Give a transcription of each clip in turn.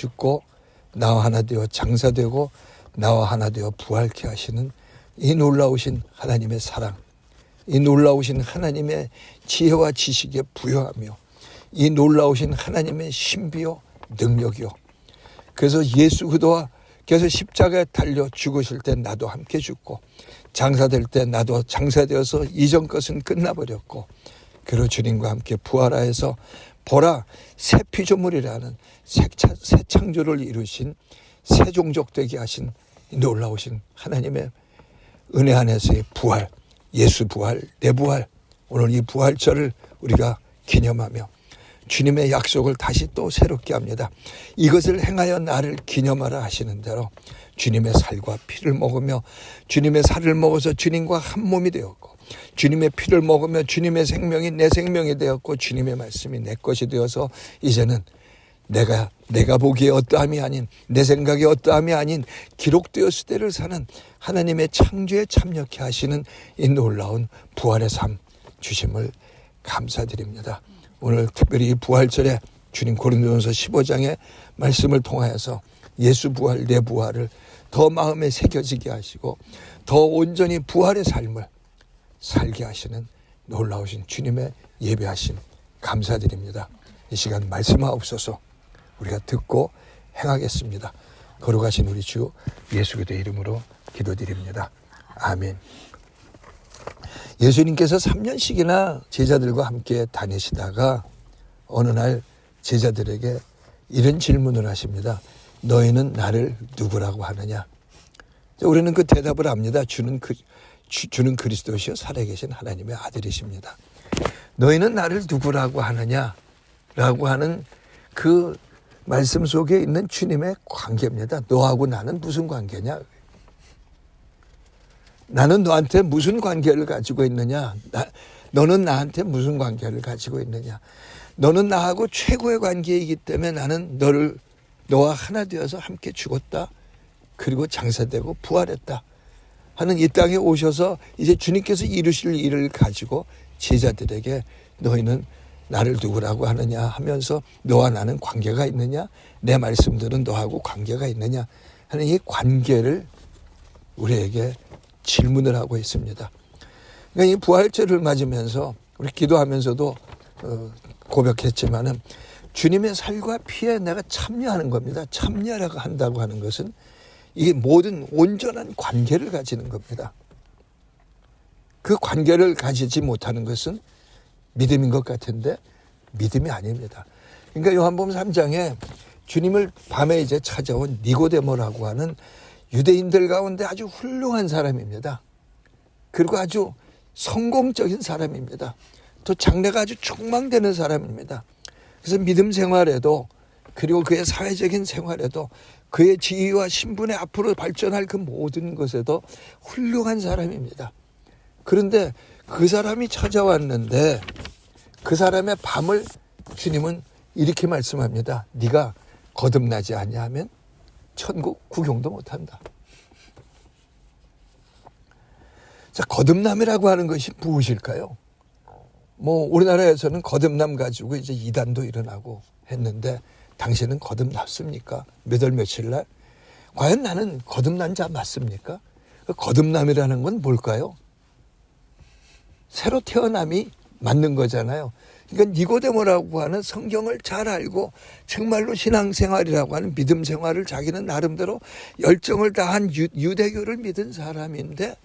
죽고 나와 하나 되어 장사되고 나와 하나 되어 부활케 하시는 이 놀라우신 하나님의 사랑, 이 놀라우신 하나님의 지혜와 지식에 부여하며 이 놀라우신 하나님의 신비요 능력이요. 그래서 예수 그리스도께서 십자가에 달려 죽으실 때 나도 함께 죽고 장사될 때 나도 장사되어서 이전 것은 끝나버렸고 그리고 주님과 함께 부활하여서 보라 새 피조물이라는 새 창조를 이루신 새 종족 되게 하신 놀라우신 하나님의 은혜 안에서의 부활, 예수 부활, 내 부활, 오늘 이 부활절을 우리가 기념하며 주님의 약속을 다시 또 새롭게 합니다. 이것을 행하여 나를 기념하라 하시는 대로 주님의 살과 피를 먹으며 주님의 살을 먹어서 주님과 한 몸이 되었고 주님의 피를 먹으며 주님의 생명이 내 생명이 되었고 주님의 말씀이 내 것이 되어서 이제는 내가 보기에 어떠함이 아닌 내 생각에 어떠함이 아닌 기록되었을 때를 사는 하나님의 창조에 참여케 하시는 이 놀라운 부활의 삶 주심을 감사드립니다. 오늘 특별히 이 부활절에 주님 고린도전서 15장의 말씀을 통하여서 예수 부활, 내 부활을 더 마음에 새겨지게 하시고 더 온전히 부활의 삶을 살게 하시는 놀라우신 주님의 예배하심 감사드립니다. 이 시간 말씀하옵소서. 우리가 듣고 행하겠습니다. 거룩하신 우리 주 예수 그리스도의 이름으로 기도드립니다. 아멘. 예수님께서 3년씩이나 제자들과 함께 다니시다가 어느 날 제자들에게 이런 질문을 하십니다. 너희는 나를 누구라고 하느냐? 우리는 그 대답을 합니다. 주는 그리스도시요 살아계신 하나님의 아들이십니다. 너희는 나를 누구라고 하느냐라고 하는 그 말씀 속에 있는 주님의 관계입니다. 너하고 나는 무슨 관계냐? 나는 너한테 무슨 관계를 가지고 있느냐? 너는 나한테 무슨 관계를 가지고 있느냐? 너는 나하고 최고의 관계이기 때문에 나는 너와 하나 되어서 함께 죽었다. 그리고 장사되고 부활했다. 하는 이 땅에 오셔서 이제 주님께서 이루실 일을 가지고 제자들에게 너희는 나를 누구라고 하느냐 하면서 너와 나는 관계가 있느냐? 내 말씀들은 너하고 관계가 있느냐? 하는 이 관계를 우리에게 질문을 하고 있습니다. 그러니까 이 부활절을 맞으면서 우리 기도하면서도 고백했지만은 주님의 살과 피에 내가 참여하는 겁니다. 참여라고 한다고 하는 것은 이게 모든 온전한 관계를 가지는 겁니다. 그 관계를 가지지 못하는 것은 믿음인 것 같은데 믿음이 아닙니다. 그러니까 요한복음 3장에 주님을 밤에 이제 찾아온 니고데모라고 하는 유대인들 가운데 아주 훌륭한 사람입니다. 그리고 아주 성공적인 사람입니다. 또 장래가 아주 촉망되는 사람입니다. 그래서 믿음 생활에도 그리고 그의 사회적인 생활에도 그의 지위와 신분에 앞으로 발전할 그 모든 것에도 훌륭한 사람입니다. 그런데 그 사람이 찾아왔는데 그 사람의 밤을 주님은 이렇게 말씀합니다. 네가 거듭나지 아니하면 천국 구경도 못한다. 자, 거듭남이라고 하는 것이 무엇일까요? 우리나라에서는 거듭남 가지고 이제 이단도 일어나고 했는데 당신은 거듭났습니까? 몇 월 며칠 날? 과연 나는 거듭난 자 맞습니까? 거듭남이라는 건 뭘까요? 새로 태어남이 맞는 거잖아요. 그러니까 니고데모라고 하는 성경을 잘 알고 정말로 신앙생활이라고 하는 믿음 생활을 자기는 나름대로 열정을 다한 유대교를 믿은 사람인데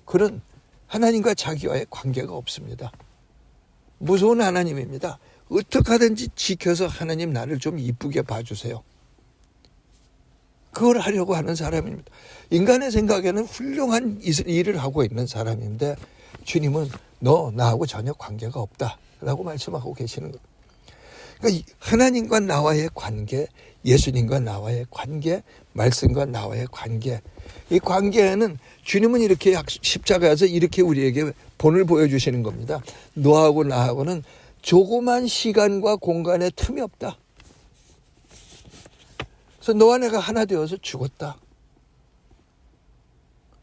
그런 하나님과 자기와의 관계가 없습니다. 무서운 하나님입니다. 어떻게 하든지 지켜서 하나님 나를 좀 이쁘게 봐주세요. 그걸 하려고 하는 사람입니다. 인간의 생각에는 훌륭한 일을 하고 있는 사람인데 주님은 너 나하고 전혀 관계가 없다라고 말씀하고 계시는 겁니다. 그러니까 하나님과 나와의 관계, 예수님과 나와의 관계, 말씀과 나와의 관계, 이 관계에는 주님은 이렇게 십자가에서 이렇게 우리에게 본을 보여주시는 겁니다. 너하고 나하고는 조그만 시간과 공간에 틈이 없다. 그래서 너와 내가 하나 되어서 죽었다.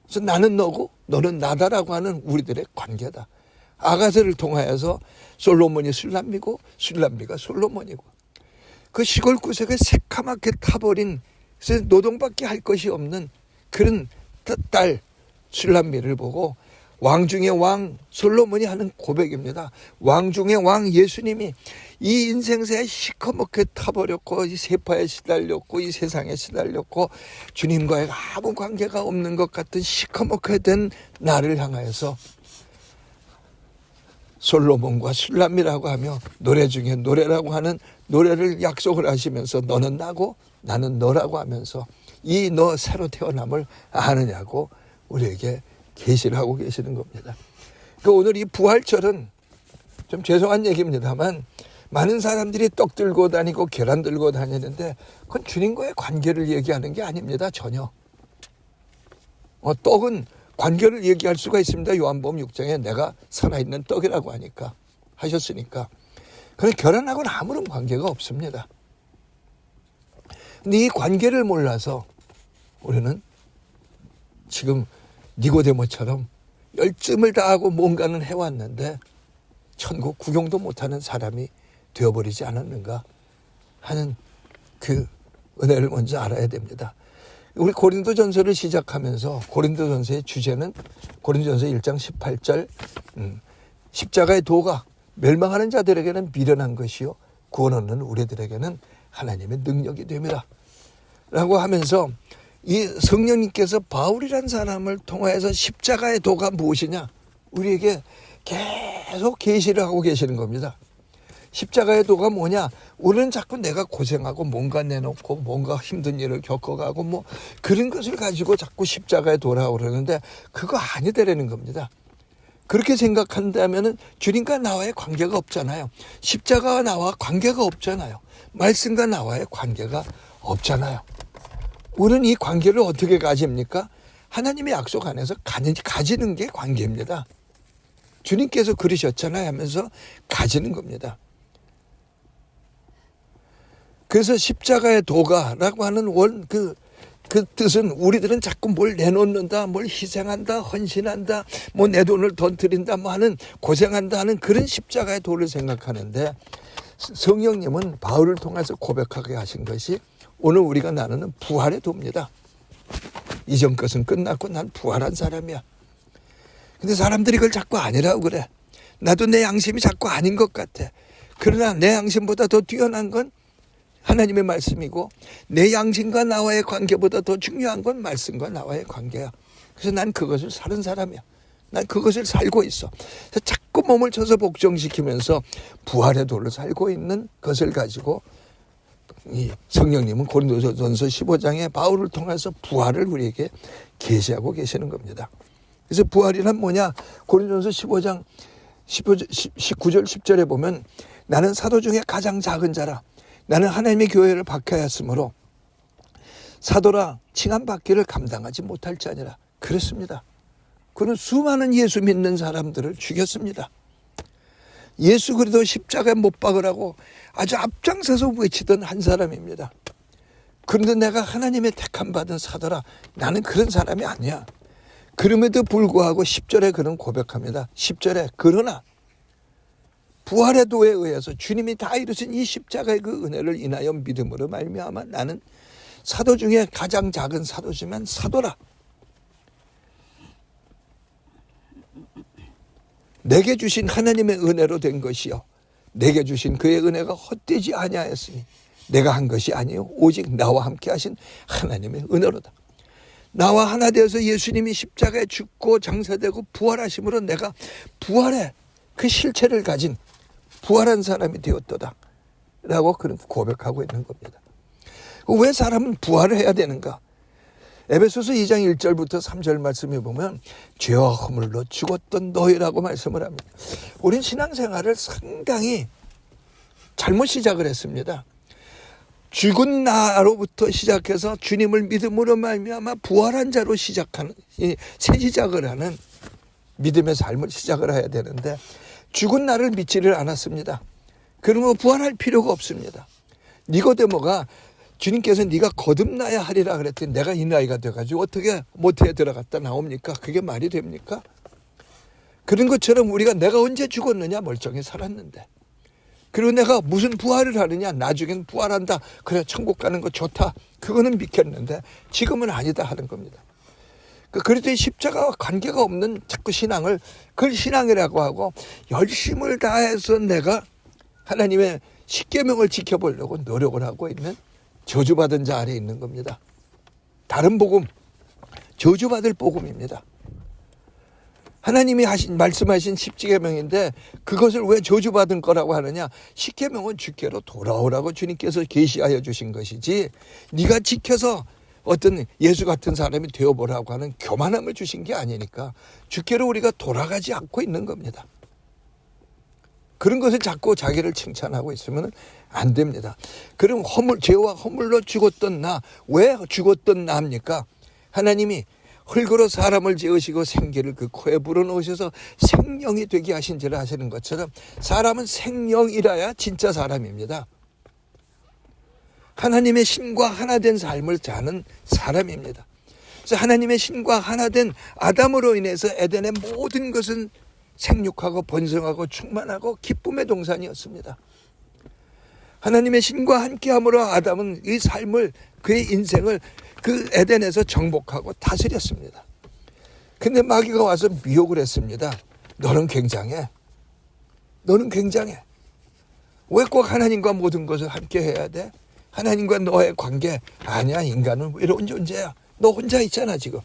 그래서 나는 너고 너는 나다라고 하는 우리들의 관계다. 아가새를 통하여서 솔로몬이 술람미고 술람미가 솔로몬이고 그 시골 구석에 새카맣게 타버린, 그래서 노동밖에 할 것이 없는 그런 딸 술람미를 보고 왕 중의 왕 솔로몬이 하는 고백입니다. 왕 중의 왕 예수님이 이 인생사에 시커멓게 타버렸고 이 세파에 시달렸고 이 세상에 시달렸고 주님과의 아무 관계가 없는 것 같은 시커멓게 된 나를 향하여서 솔로몬과 술람미라고 하며 노래 중에 노래라고 하는 노래를 약속을 하시면서 너는 나고 나는 너라고 하면서 이 너 새로 태어남을 아느냐고 우리에게 계시를 하고 계시는 겁니다. 그러니까 오늘 이 부활절은 좀 죄송한 얘기입니다만 많은 사람들이 떡 들고 다니고 계란 들고 다니는데 그건 주님과의 관계를 얘기하는 게 아닙니다. 전혀. 떡은 관계를 얘기할 수가 있습니다. 요한복음 6장에 내가 살아있는 떡이라고 하니까 하셨으니까. 그런데 계란하고는 아무런 관계가 없습니다. 근데 이 관계를 몰라서 우리는 지금 니고데모처럼 열심을 다하고 뭔가는 해왔는데 천국 구경도 못하는 사람이 되어버리지 않았는가 하는 그 은혜를 먼저 알아야 됩니다. 우리 고린도전서를 시작하면서 고린도전서의 주제는 고린도전서 1장 18절 십자가의 도가 멸망하는 자들에게는 미련한 것이요 구원 얻는 우리들에게는 하나님의 능력이 됨이라 라고 하면서 이 성령님께서 바울이란 사람을 통하여서 십자가의 도가 무엇이냐 우리에게 계속 계시를 하고 계시는 겁니다. 십자가의 도가 뭐냐? 우리는 자꾸 내가 고생하고 뭔가 내놓고 뭔가 힘든 일을 겪어가고 뭐 그런 것을 가지고 자꾸 십자가에 도라고 그러는데 그거 아니되라는 겁니다. 그렇게 생각한다면은 주님과 나와의 관계가 없잖아요. 십자가와 나와 관계가 없잖아요. 말씀과 나와의 관계가 없잖아요. 우리는 이 관계를 어떻게 가집니까? 하나님의 약속 안에서 가지는 게 관계입니다. 주님께서 그러셨잖아요 하면서 가지는 겁니다. 그래서 십자가의 도가라고 하는 그 뜻은 우리들은 자꾸 뭘 내놓는다, 뭘 희생한다, 헌신한다, 뭐 내 돈을 더 드린다, 뭐 하는 고생한다 하는 그런 십자가의 도를 생각하는데 성령님은 바울을 통해서 고백하게 하신 것이 오늘 우리가 나누는 부활의 도입니다. 이전 것은 끝났고 난 부활한 사람이야. 근데 사람들이 그걸 자꾸 아니라고 그래. 나도 내 양심이 자꾸 아닌 것 같아. 그러나 내 양심보다 더 뛰어난 건 하나님의 말씀이고 내 양심과 나와의 관계보다 더 중요한 건 말씀과 나와의 관계야. 그래서 난 그것을 사는 사람이야. 난 그것을 살고 있어. 그래서 자꾸 몸을 쳐서 복종시키면서 부활의 도를 살고 있는 것을 가지고 이 성령님은 고린도전서 15장에 바울을 통해서 부활을 우리에게 계시하고 계시는 겁니다. 그래서 부활이란 뭐냐? 고린도전서 15장 19절 10절에 보면 나는 사도 중에 가장 작은 자라. 나는 하나님의 교회를 박해하였으므로 사도라 칭함받기를 감당하지 못할 자니라. 그랬습니다. 그는 수많은 예수 믿는 사람들을 죽였습니다. 예수 그리스도 십자가에 못 박으라고 아주 앞장서서 외치던 한 사람입니다. 그런데 내가 하나님의 택함 받은 사도라 나는 그런 사람이 아니야. 그럼에도 불구하고 10절에 그는 고백합니다. 10절에 그러나 부활의 도에 의해서 주님이 다 이루신 이 십자가의 그 은혜를 인하여 믿음으로 말미암아 나는 사도 중에 가장 작은 사도지만 사도라. 내게 주신 하나님의 은혜로 된 것이요 내게 주신 그의 은혜가 헛되지 아니하였으니 내가 한 것이 아니요 오직 나와 함께 하신 하나님의 은혜로다. 나와 하나 되어서 예수님이 십자가에 죽고 장사되고 부활하심으로 내가 부활의 그 실체를 가진 부활한 사람이 되었도다 라고 그런 고백하고 있는 겁니다. 왜 사람은 부활을 해야 되는가? 에베소서 2장 1절부터 3절 말씀에 보면 죄와 허물로 죽었던 너희라고 말씀을 합니다. 우린 신앙생활을 상당히 잘못 시작을 했습니다. 죽은 나로부터 시작해서 주님을 믿음으로 말미암아 부활한 자로 시작하는 새 시작을 하는 믿음의 삶을 시작을 해야 되는데 죽은 나를 믿지를 않았습니다. 그러면 부활할 필요가 없습니다. 니고데모가 주님께서 네가 거듭나야 하리라 그랬더니 내가 이 나이가 돼가지고 어떻게 모태에 들어갔다 나옵니까? 그게 말이 됩니까? 그런 것처럼 우리가 내가 언제 죽었느냐 멀쩡히 살았는데 그리고 내가 무슨 부활을 하느냐, 나중엔 부활한다, 그래 천국 가는 거 좋다, 그거는 믿겠는데 지금은 아니다 하는 겁니다. 그래도 십자가와 관계가 없는 자꾸 신앙을 그걸 신앙이라고 하고 열심을 다해서 내가 하나님의 십계명을 지켜보려고 노력을 하고 있는 저주받은 자 아래에 있는 겁니다. 다른 복음, 저주받을 복음입니다. 하나님이 말씀하신 십계명인데 그것을 왜 저주받은 거라고 하느냐? 십계명은 주께로 돌아오라고 주님께서 계시하여 주신 것이지 네가 지켜서 어떤 예수 같은 사람이 되어보라고 하는 교만함을 주신 게 아니니까 주께로 우리가 돌아가지 않고 있는 겁니다. 그런 것을 자꾸 자기를 칭찬하고 있으면 안 됩니다. 그럼 죄와 허물로 죽었던 나, 왜 죽었던 나입니까? 하나님이 흙으로 사람을 지으시고 생기를 그 코에 불어넣으셔서 생명이 되게 하신지를 하시는 것처럼 사람은 생명이라야 진짜 사람입니다. 하나님의 신과 하나 된 삶을 사는 사람입니다. 그래서 하나님의 신과 하나 된 아담으로 인해서 에덴의 모든 것은 생육하고 번성하고 충만하고 기쁨의 동산이었습니다. 하나님의 신과 함께함으로 아담은 이 삶을, 그의 인생을 그 에덴에서 정복하고 다스렸습니다. 근데 마귀가 와서 미혹을 했습니다. 너는 굉장해. 너는 굉장해. 왜 꼭 하나님과 모든 것을 함께 해야 돼? 하나님과 너의 관계 아니야. 인간은 외로운 존재야. 너 혼자 있잖아 지금.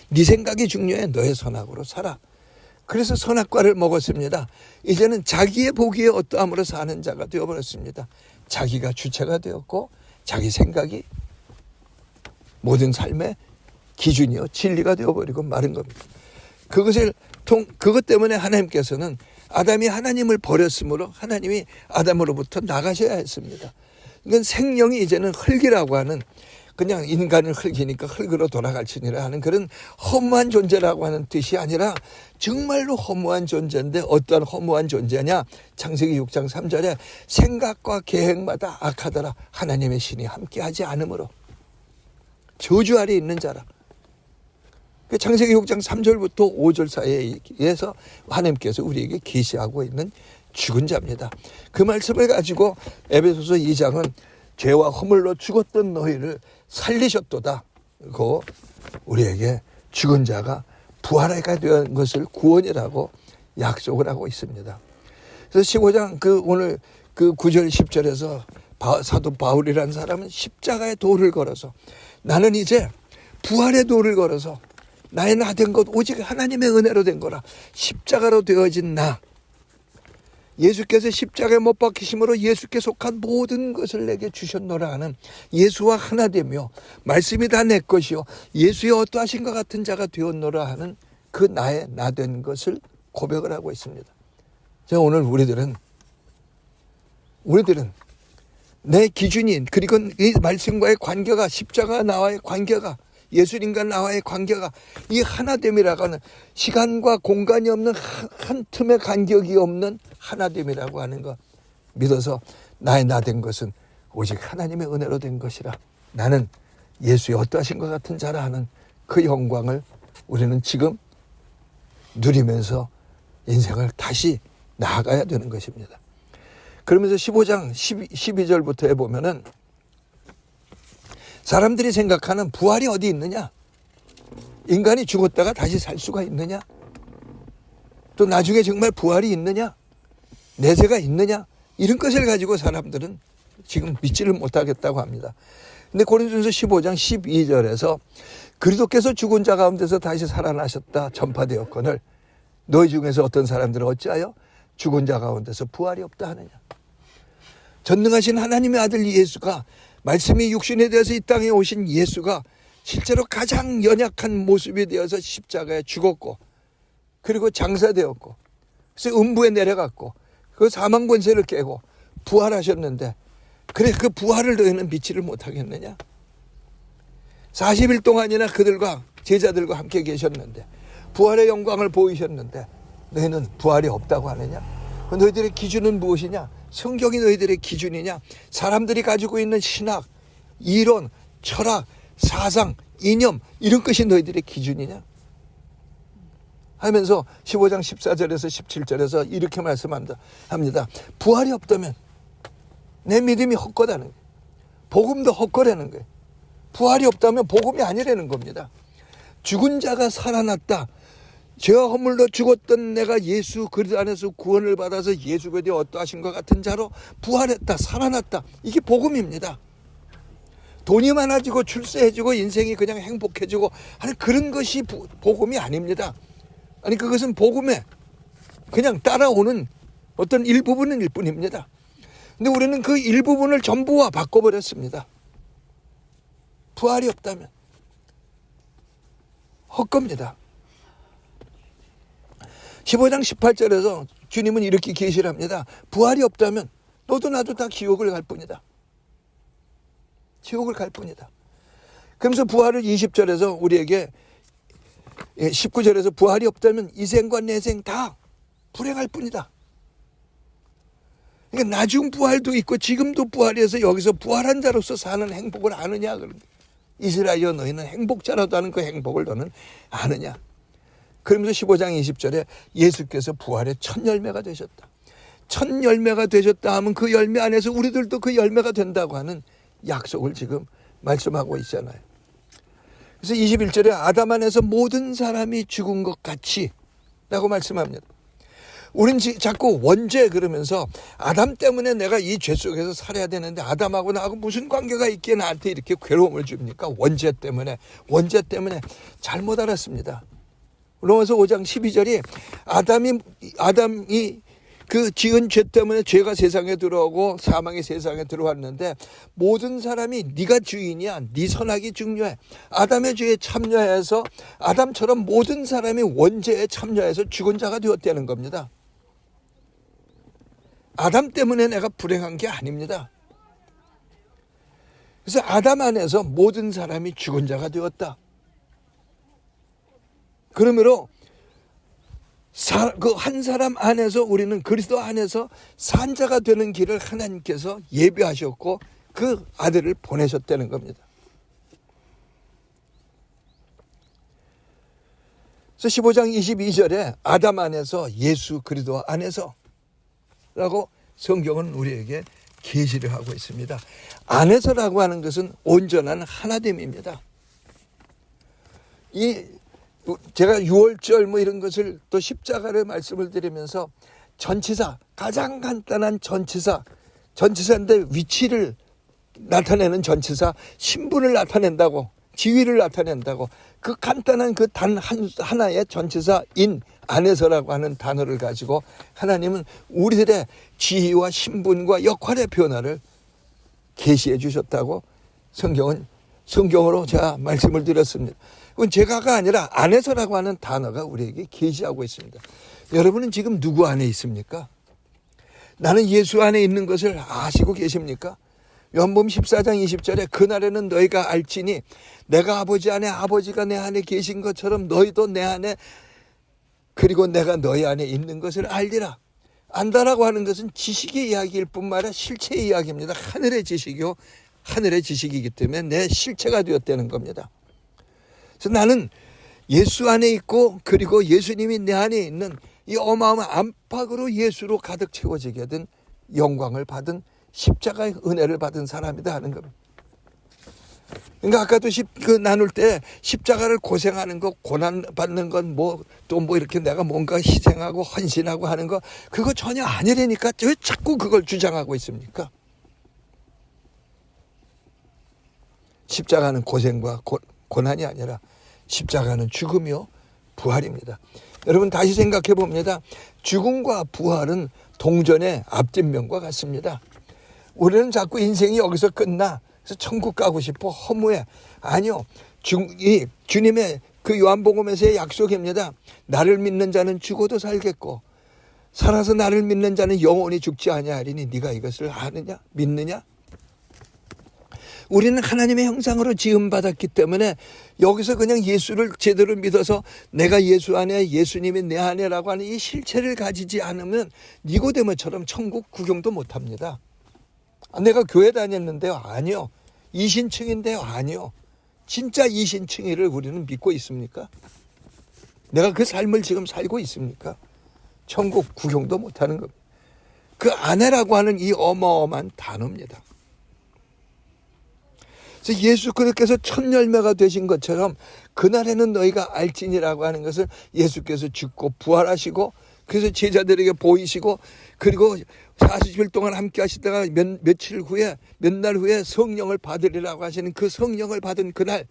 네 생각이 중요해. 너의 선악으로 살아. 그래서 선악과를 먹었습니다. 이제는 자기의 보기에 어떠함으로 사는 자가 되어버렸습니다. 자기가 주체가 되었고 자기 생각이 모든 삶의 기준이요 진리가 되어버리고 마른 겁니다. 그것 때문에 하나님께서는 아담이 하나님을 버렸으므로 하나님이 아담으로부터 나가셔야 했습니다. 이건 생명이 이제는 흙이라고 하는, 그냥 인간은 흙이니까 흙으로 돌아갈지니라 하는 그런 허무한 존재라고 하는 뜻이 아니라 정말로 허무한 존재인데 어떠한 허무한 존재냐? 창세기 6장 3절에 생각과 계획마다 악하더라. 하나님의 신이 함께하지 않으므로 저주 아래 있는 자라. 창세기 6장 3절부터 5절 사이에서 하나님께서 우리에게 계시하고 있는 죽은 자입니다. 그 말씀을 가지고 에베소서 2장은 죄와 허물로 죽었던 너희를 살리셨도다. 그 우리에게 죽은 자가 부활하게 된 것을 구원이라고 약속을 하고 있습니다. 그래서 15장 오늘 9절 10절에서 사도 바울이라는 사람은 십자가의 도를 걸어서 나는 이제 부활의 도를 걸어서 나의 나 된 것 오직 하나님의 은혜로 된 거라. 십자가로 되어진 나. 예수께서 십자가에 못 박히심으로 예수께 속한 모든 것을 내게 주셨노라 하는 예수와 하나 되며 말씀이 다 내 것이요 예수의 어떠하신 것 같은 자가 되었노라 하는 그 나의 나 된 것을 고백을 하고 있습니다. 제가 오늘 우리들은 내 기준인, 그리고 이 말씀과의 관계가, 십자가 나와의 관계가, 예수님과 나와의 관계가 이 하나됨이라고 하는, 시간과 공간이 없는 한 틈의 간격이 없는 하나됨이라고 하는 것 믿어서 나의 나 된 것은 오직 하나님의 은혜로 된 것이라. 나는 예수의 어떠하신 것 같은 자라 하는 그 영광을 우리는 지금 누리면서 인생을 다시 나아가야 되는 것입니다. 그러면서 15장 12절부터 해보면은 사람들이 생각하는 부활이 어디 있느냐? 인간이 죽었다가 다시 살 수가 있느냐? 또 나중에 정말 부활이 있느냐? 내세가 있느냐? 이런 것을 가지고 사람들은 지금 믿지를 못하겠다고 합니다. 근데 고린도전서 15장 12절에서 그리스도께서 죽은 자 가운데서 다시 살아나셨다 전파되었거늘 너희 중에서 어떤 사람들은 어찌하여 죽은 자 가운데서 부활이 없다 하느냐? 전능하신 하나님의 아들 예수가, 말씀이 육신에 대해서 이 땅에 오신 예수가 실제로 가장 연약한 모습이 되어서 십자가에 죽었고, 그리고 장사되었고, 그래서 음부에 내려갔고, 그 사망 권세를 깨고 부활하셨는데, 그래 그 부활을 너희는 믿지를 못하겠느냐? 40일 동안이나 그들과 제자들과 함께 계셨는데 부활의 영광을 보이셨는데 너희는 부활이 없다고 하느냐? 너희들의 기준은 무엇이냐? 성경이 너희들의 기준이냐? 사람들이 가지고 있는 신학, 이론, 철학, 사상, 이념 이런 것이 너희들의 기준이냐? 하면서 15장 14절에서 17절에서 이렇게 말씀합니다. 부활이 없다면 내 믿음이 헛되다는 거예요. 복음도 헛되다는 거예요. 부활이 없다면 복음이 아니라는 겁니다. 죽은 자가 살아났다. 죄와 허물로 죽었던 내가 예수 그리스도 안에서 구원을 받아서 예수 그리스도의 어떠하신 것 같은 자로 부활했다. 살아났다. 이게 복음입니다. 돈이 많아지고 출세해지고 인생이 그냥 행복해지고 하는 그런 것이 복음이 아닙니다. 아니 그것은 복음에 그냥 따라오는 어떤 일부분일 뿐입니다. 근데 우리는 그 일부분을 전부와 바꿔버렸습니다. 부활이 없다면 헛겁니다. 15장 18절에서 주님은 이렇게 계시를 합니다. 부활이 없다면 너도 나도 다 지옥을 갈 뿐이다. 지옥을 갈 뿐이다. 그러면서 부활을 20절에서 우리에게 19절에서 부활이 없다면 이 생과 내 생 다 불행할 뿐이다. 그러니까 나중 부활도 있고 지금도 부활해서 여기서 부활한 자로서 사는 행복을 아느냐. 이스라엘여 너희는 행복자라도 하는 그 행복을 너는 아느냐. 그러면서 15장 20절에 예수께서 부활의 첫 열매가 되셨다. 첫 열매가 되셨다 하면 그 열매 안에서 우리들도 그 열매가 된다고 하는 약속을 지금 말씀하고 있잖아요. 그래서 21절에 아담 안에서 모든 사람이 죽은 것 같이 라고 말씀합니다. 우린 자꾸 원죄 그러면서 아담 때문에 내가 이 죄 속에서 살아야 되는데 아담하고 나하고 무슨 관계가 있기에 나한테 이렇게 괴로움을 줍니까? 원죄 때문에 잘못 알았습니다. 로마서 5장 12절이 아담이 그 지은 죄 때문에 죄가 세상에 들어오고 사망이 세상에 들어왔는데 모든 사람이 네가 주인이야. 네 선악이 중요해. 아담의 죄에 참여해서 아담처럼 모든 사람이 원죄에 참여해서 죽은 자가 되었다는 겁니다. 아담 때문에 내가 불행한 게 아닙니다. 그래서 아담 안에서 모든 사람이 죽은 자가 되었다. 그러므로 그 한 사람 안에서 우리는 그리스도 안에서 산자가 되는 길을 하나님께서 예비하셨고 그 아들을 보내셨다는 겁니다. 그래서 15장 22절에 아담 안에서 예수 그리스도 안에서 라고 성경은 우리에게 계시를 하고 있습니다. 안에서라고 하는 것은 온전한 하나됨입니다. 제가 6월절 이런 것을 또 십자가를 말씀을 드리면서 전치사, 가장 간단한 전치사인데 위치를 나타내는 전치사, 신분을 나타낸다고, 지위를 나타낸다고, 그 간단한 그 단 하나의 전치사 인 안에서라고 하는 단어를 가지고 하나님은 우리들의 지위와 신분과 역할의 변화를 계시해 주셨다고 성경으로 제가 말씀을 드렸습니다. 그건 제가가 아니라 안에서라고 하는 단어가 우리에게 계시하고 있습니다. 여러분은 지금 누구 안에 있습니까? 나는 예수 안에 있는 것을 아시고 계십니까? 요한복음 14장 20절에 그날에는 너희가 알지니 내가 아버지 안에 아버지가 내 안에 계신 것처럼 너희도 내 안에 그리고 내가 너희 안에 있는 것을 알리라. 안다라고 하는 것은 지식의 이야기일 뿐만 아니라 실체의 이야기입니다. 하늘의 지식이기 때문에 내 실체가 되었다는 겁니다. 그래서 나는 예수 안에 있고 그리고 예수님이 내 안에 있는 이 어마어마한 안팎으로 예수로 가득 채워지게 된 영광을 받은 십자가의 은혜를 받은 사람이다 하는 겁니다. 그러니까 아까도 나눌 때 십자가를 고생하는 것, 고난 받는 건 또 이렇게 내가 뭔가 희생하고 헌신하고 하는 거 그거 전혀 아니라니까 왜 자꾸 그걸 주장하고 있습니까? 십자가는 고생과 고난이 아니라 십자가는 죽음이요 부활입니다. 여러분 다시 생각해 봅니다. 죽음과 부활은 동전의 앞뒷면과 같습니다. 우리는 자꾸 인생이 여기서 끝나. 그래서 천국 가고 싶어 허무해. 아니요. 주님의 그 요한복음에서의 약속입니다. 나를 믿는 자는 죽어도 살겠고 살아서 나를 믿는 자는 영원히 죽지 아니하리니 네가 이것을 아느냐? 믿느냐? 우리는 하나님의 형상으로 지음받았기 때문에 여기서 그냥 예수를 제대로 믿어서 내가 예수 안에 예수님이 내 안에라고 하는 이 실체를 가지지 않으면 니고데모처럼 천국 구경도 못합니다. 내가 교회 다녔는데요. 아니요. 이신층인데요. 아니요. 진짜 이신층이를 우리는 믿고 있습니까? 내가 그 삶을 지금 살고 있습니까? 천국 구경도 못하는 겁니다. 그 아내라고 하는 이 어마어마한 단어입니다. 그래서 예수 그리스도께서 첫 열매가 되신 것처럼 그날에는 너희가 알지니라고 하는 것을 예수께서 죽고 부활하시고 그래서 제자들에게 보이시고 그리고 40일 동안 함께 하시다가 며칠 후에 몇 날 후에 성령을 받으리라고 하시는 그 성령을 받은 그날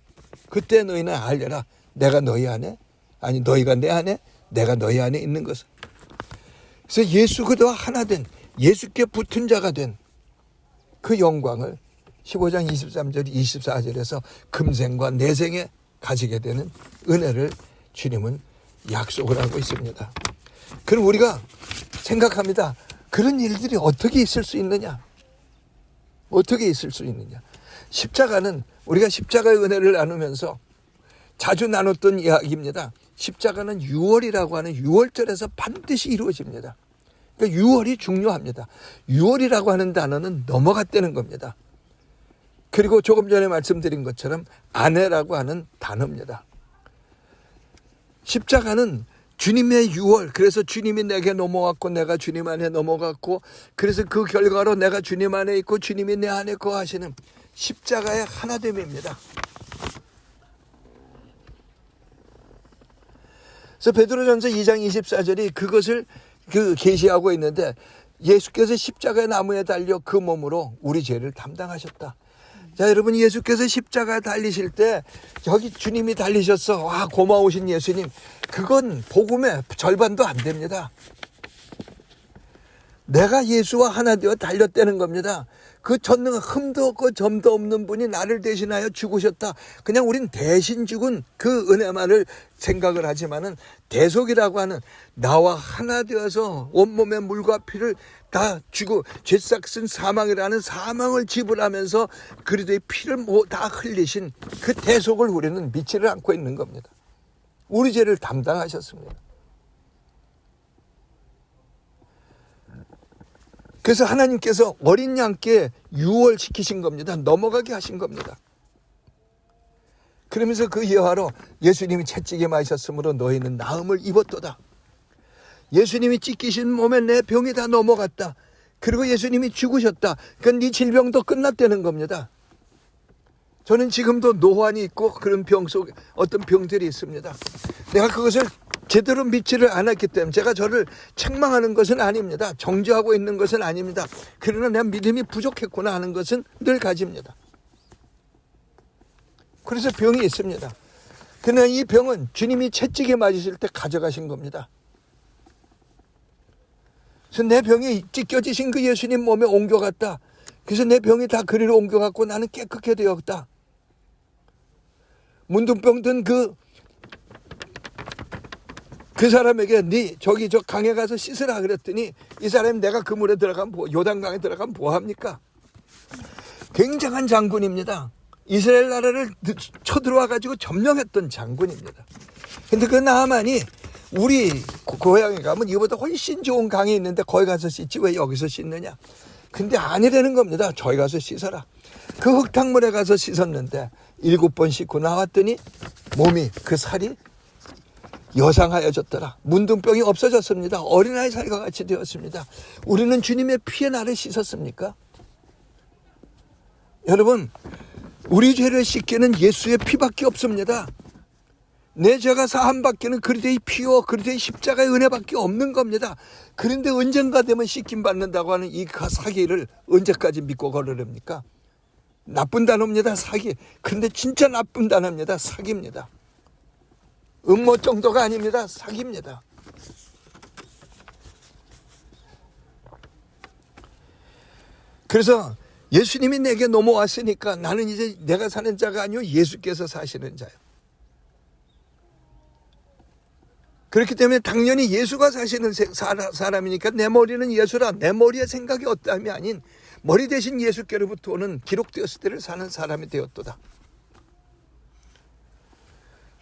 그때 너희는 알려라. 내가 너희 안에 아니 너희가 내 안에 내가 너희 안에 있는 것을. 그래서 예수 그리스도와 하나 된 예수께 붙은 자가 된 그 영광을 15장 23절 24절에서 금생과 내생에 가지게 되는 은혜를 주님은 약속을 하고 있습니다. 그럼 우리가 생각합니다. 그런 일들이 어떻게 있을 수 있느냐? 어떻게 있을 수 있느냐? 십자가는 우리가 십자가의 은혜를 나누면서 자주 나눴던 이야기입니다. 십자가는 유월이라고 하는 유월절에서 반드시 이루어집니다. 그러니까 유월이 중요합니다. 유월이라고 하는 단어는 넘어갔다는 겁니다. 그리고 조금 전에 말씀드린 것처럼 아내라고 하는 단어입니다. 십자가는 주님의 유월, 그래서 주님이 내게 넘어왔고 내가 주님 안에 넘어갔고 그래서 그 결과로 내가 주님 안에 있고 주님이 내 안에 거하시는 십자가의 하나됨입니다. 그래서 베드로전서 2장 24절이 그것을 계시하고 있는데 예수께서 십자가의 나무에 달려 그 몸으로 우리 죄를 담당하셨다. 자, 여러분 예수께서 십자가에 달리실 때 여기 주님이 달리셨어. 와, 고마우신 예수님. 그건 복음의 절반도 안 됩니다. 내가 예수와 하나 되어 달렸다는 겁니다. 그 전능한 흠도 없고 점도 없는 분이 나를 대신하여 죽으셨다. 그냥 우린 대신 죽은 그 은혜만을 생각을 하지만은 대속이라고 하는 나와 하나 되어서 온몸의 물과 피를 다 주고 죄싹슨 사망이라는 사망을 지불하면서 그리스도의 피를 다 흘리신 그 대속을 우리는 믿지를 않고 있는 겁니다. 우리 죄를 담당하셨습니다. 그래서 하나님께서 어린 양께 유월시키신 겁니다. 넘어가게 하신 겁니다. 그러면서 그 예화로 예수님이 채찍에 맞으셨으므로 너희는 나음을 입었도다. 예수님이 찢기신 몸에 내 병이 다 넘어갔다. 그리고 예수님이 죽으셨다. 그러니까 네 질병도 끝났다는 겁니다. 저는 지금도 노환이 있고 그런 병 속에 어떤 병들이 있습니다. 내가 그것을 제대로 믿지를 않았기 때문에 제가 저를 책망하는 것은 아닙니다. 정죄하고 있는 것은 아닙니다. 그러나 내가 믿음이 부족했구나 하는 것은 늘 가집니다. 그래서 병이 있습니다. 그러나 이 병은 주님이 채찍에 맞으실 때 가져가신 겁니다. 그래서 내 병이 찢겨지신 그 예수님 몸에 옮겨갔다. 그래서 내 병이 다 그리로 옮겨갔고 나는 깨끗게 되었다. 문둥병 든 그 사람에게 저기 저 강에 가서 씻으라 그랬더니 이 사람이 내가 그 물에 들어가면 요단강에 들어가면 뭐합니까? 굉장한 장군입니다. 이스라엘 나라를 쳐들어와 가지고 점령했던 장군입니다. 근데 그 나하만이 우리 고향에 가면 이보다 훨씬 좋은 강이 있는데 거기 가서 씻지 왜 여기서 씻느냐? 근데 아니라는 겁니다. 저기 가서 씻어라. 그 흙탕물에 가서 씻었는데 7번 씻고 나왔더니 몸이 그 살이 여상하여졌더라. 문둥병이 없어졌습니다. 어린아이 살과 같이 되었습니다. 우리는 주님의 피에 나를 씻었습니까? 여러분, 우리 죄를 씻기는 예수의 피밖에 없습니다. 내 죄가 사함받기는 그리스도의 피와 그리스도의 십자가의 은혜밖에 없는 겁니다. 그런데 언젠가 되면 씻김 받는다고 하는 이 사기를 언제까지 믿고 걸으렵니까? 나쁜 단어입니다. 사기. 그런데 진짜 나쁜 단어입니다. 사기입니다. 음모 정도가 아닙니다. 사기입니다. 그래서 예수님이 내게 넘어왔으니까 나는 이제 내가 사는 자가 아니요 예수께서 사시는 자예요. 그렇기 때문에 당연히 예수가 사시는 사람이니까 내 머리는 예수라. 내 머리의 생각이 어떠함이 아닌 머리 대신 예수께로부터 오는 기록되었을 때를 사는 사람이 되었도다.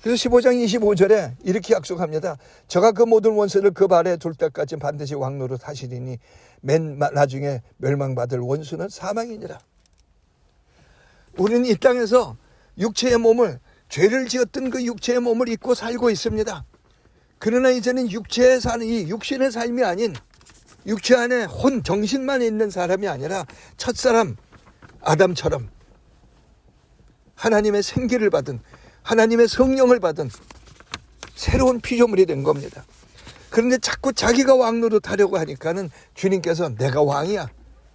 그래서 15장 25절에 이렇게 약속합니다. 저가 그 모든 원수를 그 발에 둘 때까지 반드시 왕노릇 하시리니 맨 나중에 멸망받을 원수는 사망이니라. 우리는 이 땅에서 육체의 몸을 죄를 지었던 그 육체의 몸을 입고 살고 있습니다. 그러나 이제는 육체에 사는 이 육신의 삶이 아닌 육체 안에 정신만 있는 사람이 아니라 첫사람 아담처럼 하나님의 생기를 받은, 하나님의 성령을 받은 새로운 피조물이 된 겁니다. 그런데 자꾸 자기가 왕 노릇하려고 하니까는 주님께서 내가 왕이야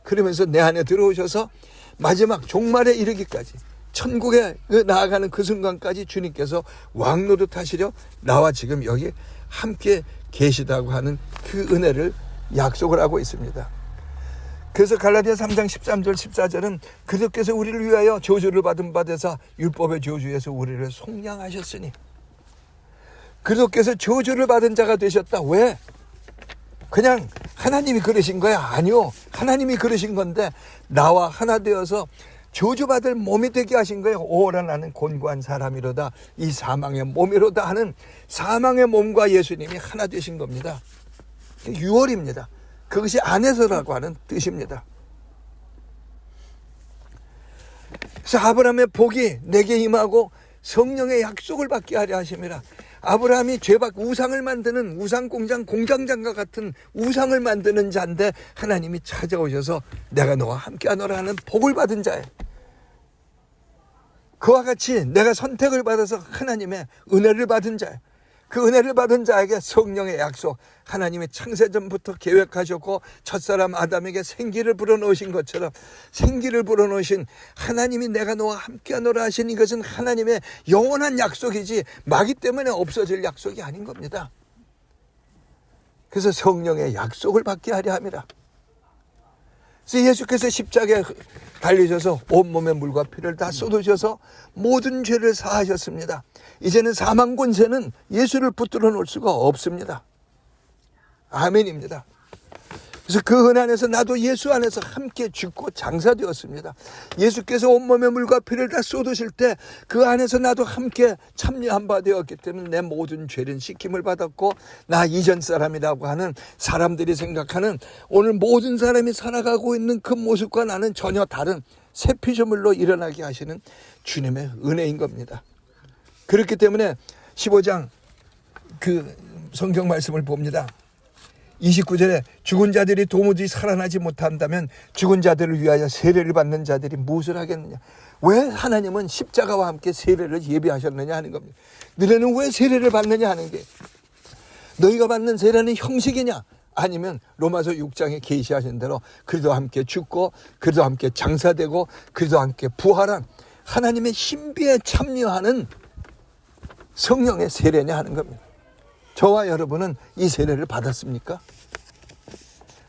그러면서 내 안에 들어오셔서 마지막 종말에 이르기까지, 천국에 나아가는 그 순간까지 주님께서 왕 노릇하시려 나와 지금 여기 함께 계시다고 하는 그 은혜를 약속을 하고 있습니다. 그래서 갈라디아 3장 13절 14절은 그들께서 우리를 위하여 저주를 받은 바 되사 율법의 저주에서 우리를 속량하셨으니, 그들께서 저주를 받은 자가 되셨다. 왜? 그냥 하나님이 그러신 거야? 아니요, 하나님이 그러신 건데 나와 하나 되어서 저주받을 몸이 되게 하신 거예요. 오라 나는 곤고한 사람이로다 이 사망의 몸이로다 하는 사망의 몸과 예수님이 하나 되신 겁니다. 유월입니다. 그것이 안에서라고 하는 뜻입니다. 그래서 아브라함의 복이 내게 임하고 성령의 약속을 받게 하려 하심이라. 아브라함이 죄밖 우상을 만드는 우상공장 공장장과 같은 우상을 만드는 자인데 하나님이 찾아오셔서 내가 너와 함께하노라 하는 복을 받은 자예요. 그와 같이 내가 선택을 받아서 하나님의 은혜를 받은 자예요. 그 은혜를 받은 자에게 성령의 약속, 하나님의 창세전부터 계획하셨고 첫사람 아담에게 생기를 불어넣으신 것처럼 생기를 불어넣으신 하나님이 내가 너와 함께하노라 하신 이것은 하나님의 영원한 약속이지 마귀 때문에 없어질 약속이 아닌 겁니다. 그래서 성령의 약속을 받게 하려 함이라. 그래서 예수께서 십자가에 달리셔서 온몸의 물과 피를 다 쏟으셔서 모든 죄를 사하셨습니다. 이제는 사망 권세는 예수를 붙들어 놓을 수가 없습니다. 아멘입니다. 그래서 그 은혜 안에서 나도 예수 안에서 함께 죽고 장사되었습니다. 예수께서 온몸의 물과 피를 다 쏟으실 때 그 안에서 나도 함께 참여한 바 되었기 때문에 내 모든 죄는 씻김을 받았고 나 이전 사람이라고 하는 사람들이 생각하는 오늘 모든 사람이 살아가고 있는 그 모습과 나는 전혀 다른 새 피조물로 일어나게 하시는 주님의 은혜인 겁니다. 그렇기 때문에 15장 그 성경 말씀을 봅니다. 29절에 죽은 자들이 도무지 살아나지 못한다면 죽은 자들을 위하여 세례를 받는 자들이 무엇을 하겠느냐. 왜 하나님은 십자가와 함께 세례를 예비하셨느냐 하는 겁니다. 너희는 왜 세례를 받느냐 하는 게, 너희가 받는 세례는 형식이냐 아니면 로마서 6장에 계시하신 대로 그리스도와 함께 죽고 그리스도와 함께 장사되고 그리스도와 함께 부활한 하나님의 신비에 참여하는 성령의 세례냐 하는 겁니다. 저와 여러분은 이 세례를 받았습니까?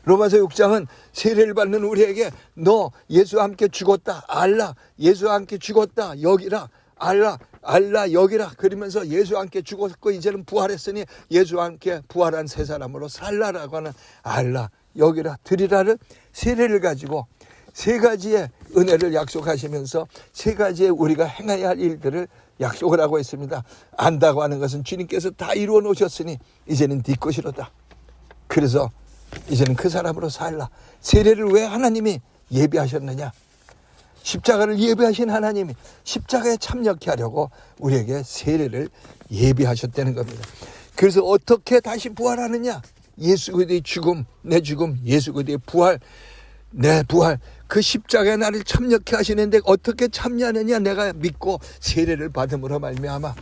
로마서 6장은 세례를 받는 우리에게 너 예수와 함께 죽었다 알라, 예수와 함께 죽었다 여기라, 알라 여기라, 그러면서 예수와 함께 죽었고 이제는 부활했으니 예수와 함께 부활한 새 사람으로 살라라고 하는 알라 여기라 드리라를 세례를 가지고 세 가지의 은혜를 약속하시면서 세 가지의 우리가 행해야 할 일들을 약속을 하고 있습니다. 안다고 하는 것은 주님께서 다 이루어 놓으셨으니 이제는 네 것이로다. 그래서 이제는 그 사람으로 살라. 세례를 왜 하나님이 예비하셨느냐? 십자가를 예비하신 하나님이 십자가에 참여케 하려고 우리에게 세례를 예비하셨다는 겁니다. 그래서 어떻게 다시 부활하느냐? 예수 그리스도의 죽음, 내 죽음, 예수 그리스도의 부활, 내 부활, 그 십자가에 나를 참여케 하시는데 어떻게 참여하느냐? 내가 믿고 세례를 받음으로 말미암아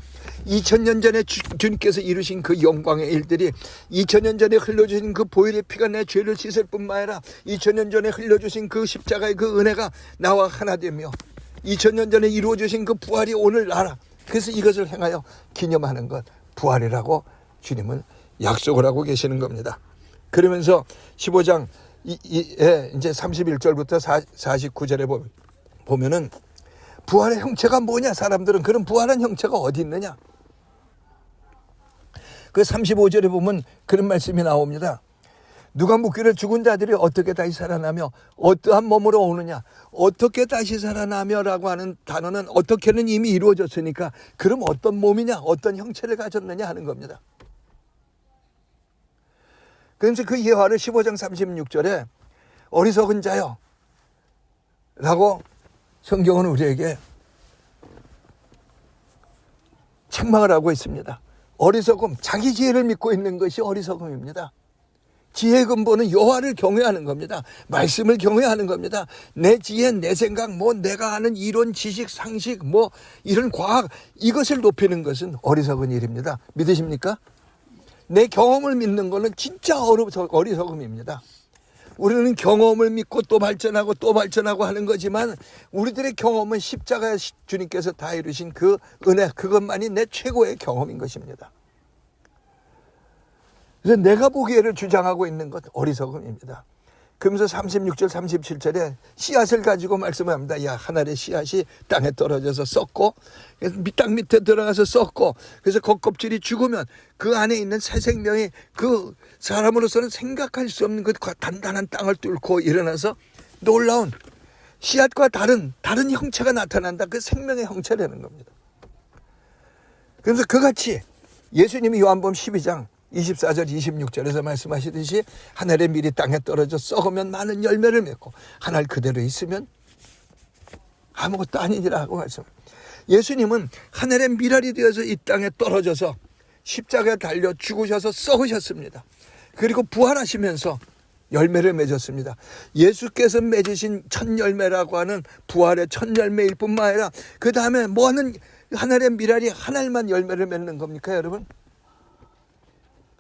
2000년 전에 주님께서 이루신 그 영광의 일들이 2000년 전에 흘려주신 그 보혈의 피가 내 죄를 씻을 뿐만 아니라 2000년 전에 흘려주신 그 십자가의 그 은혜가 나와 하나 되며 2000년 전에 이루어주신 그 부활이 오늘 나라. 그래서 이것을 행하여 기념하는 것 부활이라고 주님은 약속을 하고 계시는 겁니다. 그러면서 15장 이제 31절부터 49절에 보면은 부활의 형체가 뭐냐? 사람들은 그런 부활한 형체가 어디 있느냐? 그 35절에 보면 그런 말씀이 나옵니다. 누가 묻기를 죽은 자들이 어떻게 다시 살아나며 어떠한 몸으로 오느냐? 어떻게 다시 살아나며라고 하는 단어는 어떻게는 이미 이루어졌으니까 그럼 어떤 몸이냐? 어떤 형체를 가졌느냐 하는 겁니다. 그래서 그 예화를 15장 36절에 어리석은 자여 라고 성경은 우리에게 책망을 하고 있습니다. 어리석음, 자기 지혜를 믿고 있는 것이 어리석음입니다. 지혜의 근본은 여호와를 경외하는 겁니다. 말씀을 경외하는 겁니다. 내 지혜, 내 생각, 내가 아는 이론, 지식, 상식, 이런 과학, 이것을 높이는 것은 어리석은 일입니다. 믿으십니까? 내 경험을 믿는 것은 진짜 어리석음입니다. 우리는 경험을 믿고 또 발전하고 하는 거지만 우리들의 경험은 십자가에 주님께서 다 이루신 그 은혜, 그것만이 내 최고의 경험인 것입니다. 그래서 내가 보기에를 주장하고 있는 것 어리석음입니다. 그러면서 36절 37절에 씨앗을 가지고 말씀을 합니다. 한 알의 씨앗이 땅에 떨어져서 썩고 땅 밑에 들어가서 썩고 그래서 겉껍질이 죽으면 그 안에 있는 새 생명이 그 사람으로서는 생각할 수 없는 그 단단한 땅을 뚫고 일어나서 놀라운 씨앗과 다른 형체가 나타난다. 그 생명의 형체라는 겁니다. 그래서 그같이 예수님이 요한복음 12장 24절 26절에서 말씀하시듯이 한 알의 밀이 땅에 떨어져 썩으면 많은 열매를 맺고 한 알 그대로 있으면 아무것도 아니니라 하고 말씀합니다. 예수님은 한 알의 밀알이 되어서 이 땅에 떨어져서 십자가에 달려 죽으셔서 썩으셨습니다. 그리고 부활하시면서 열매를 맺었습니다. 예수께서 맺으신 첫 열매라고 하는 부활의 첫 열매일 뿐만 아니라 그 다음에 하는 한 알의 밀알이 한 알만 열매를 맺는 겁니까, 여러분?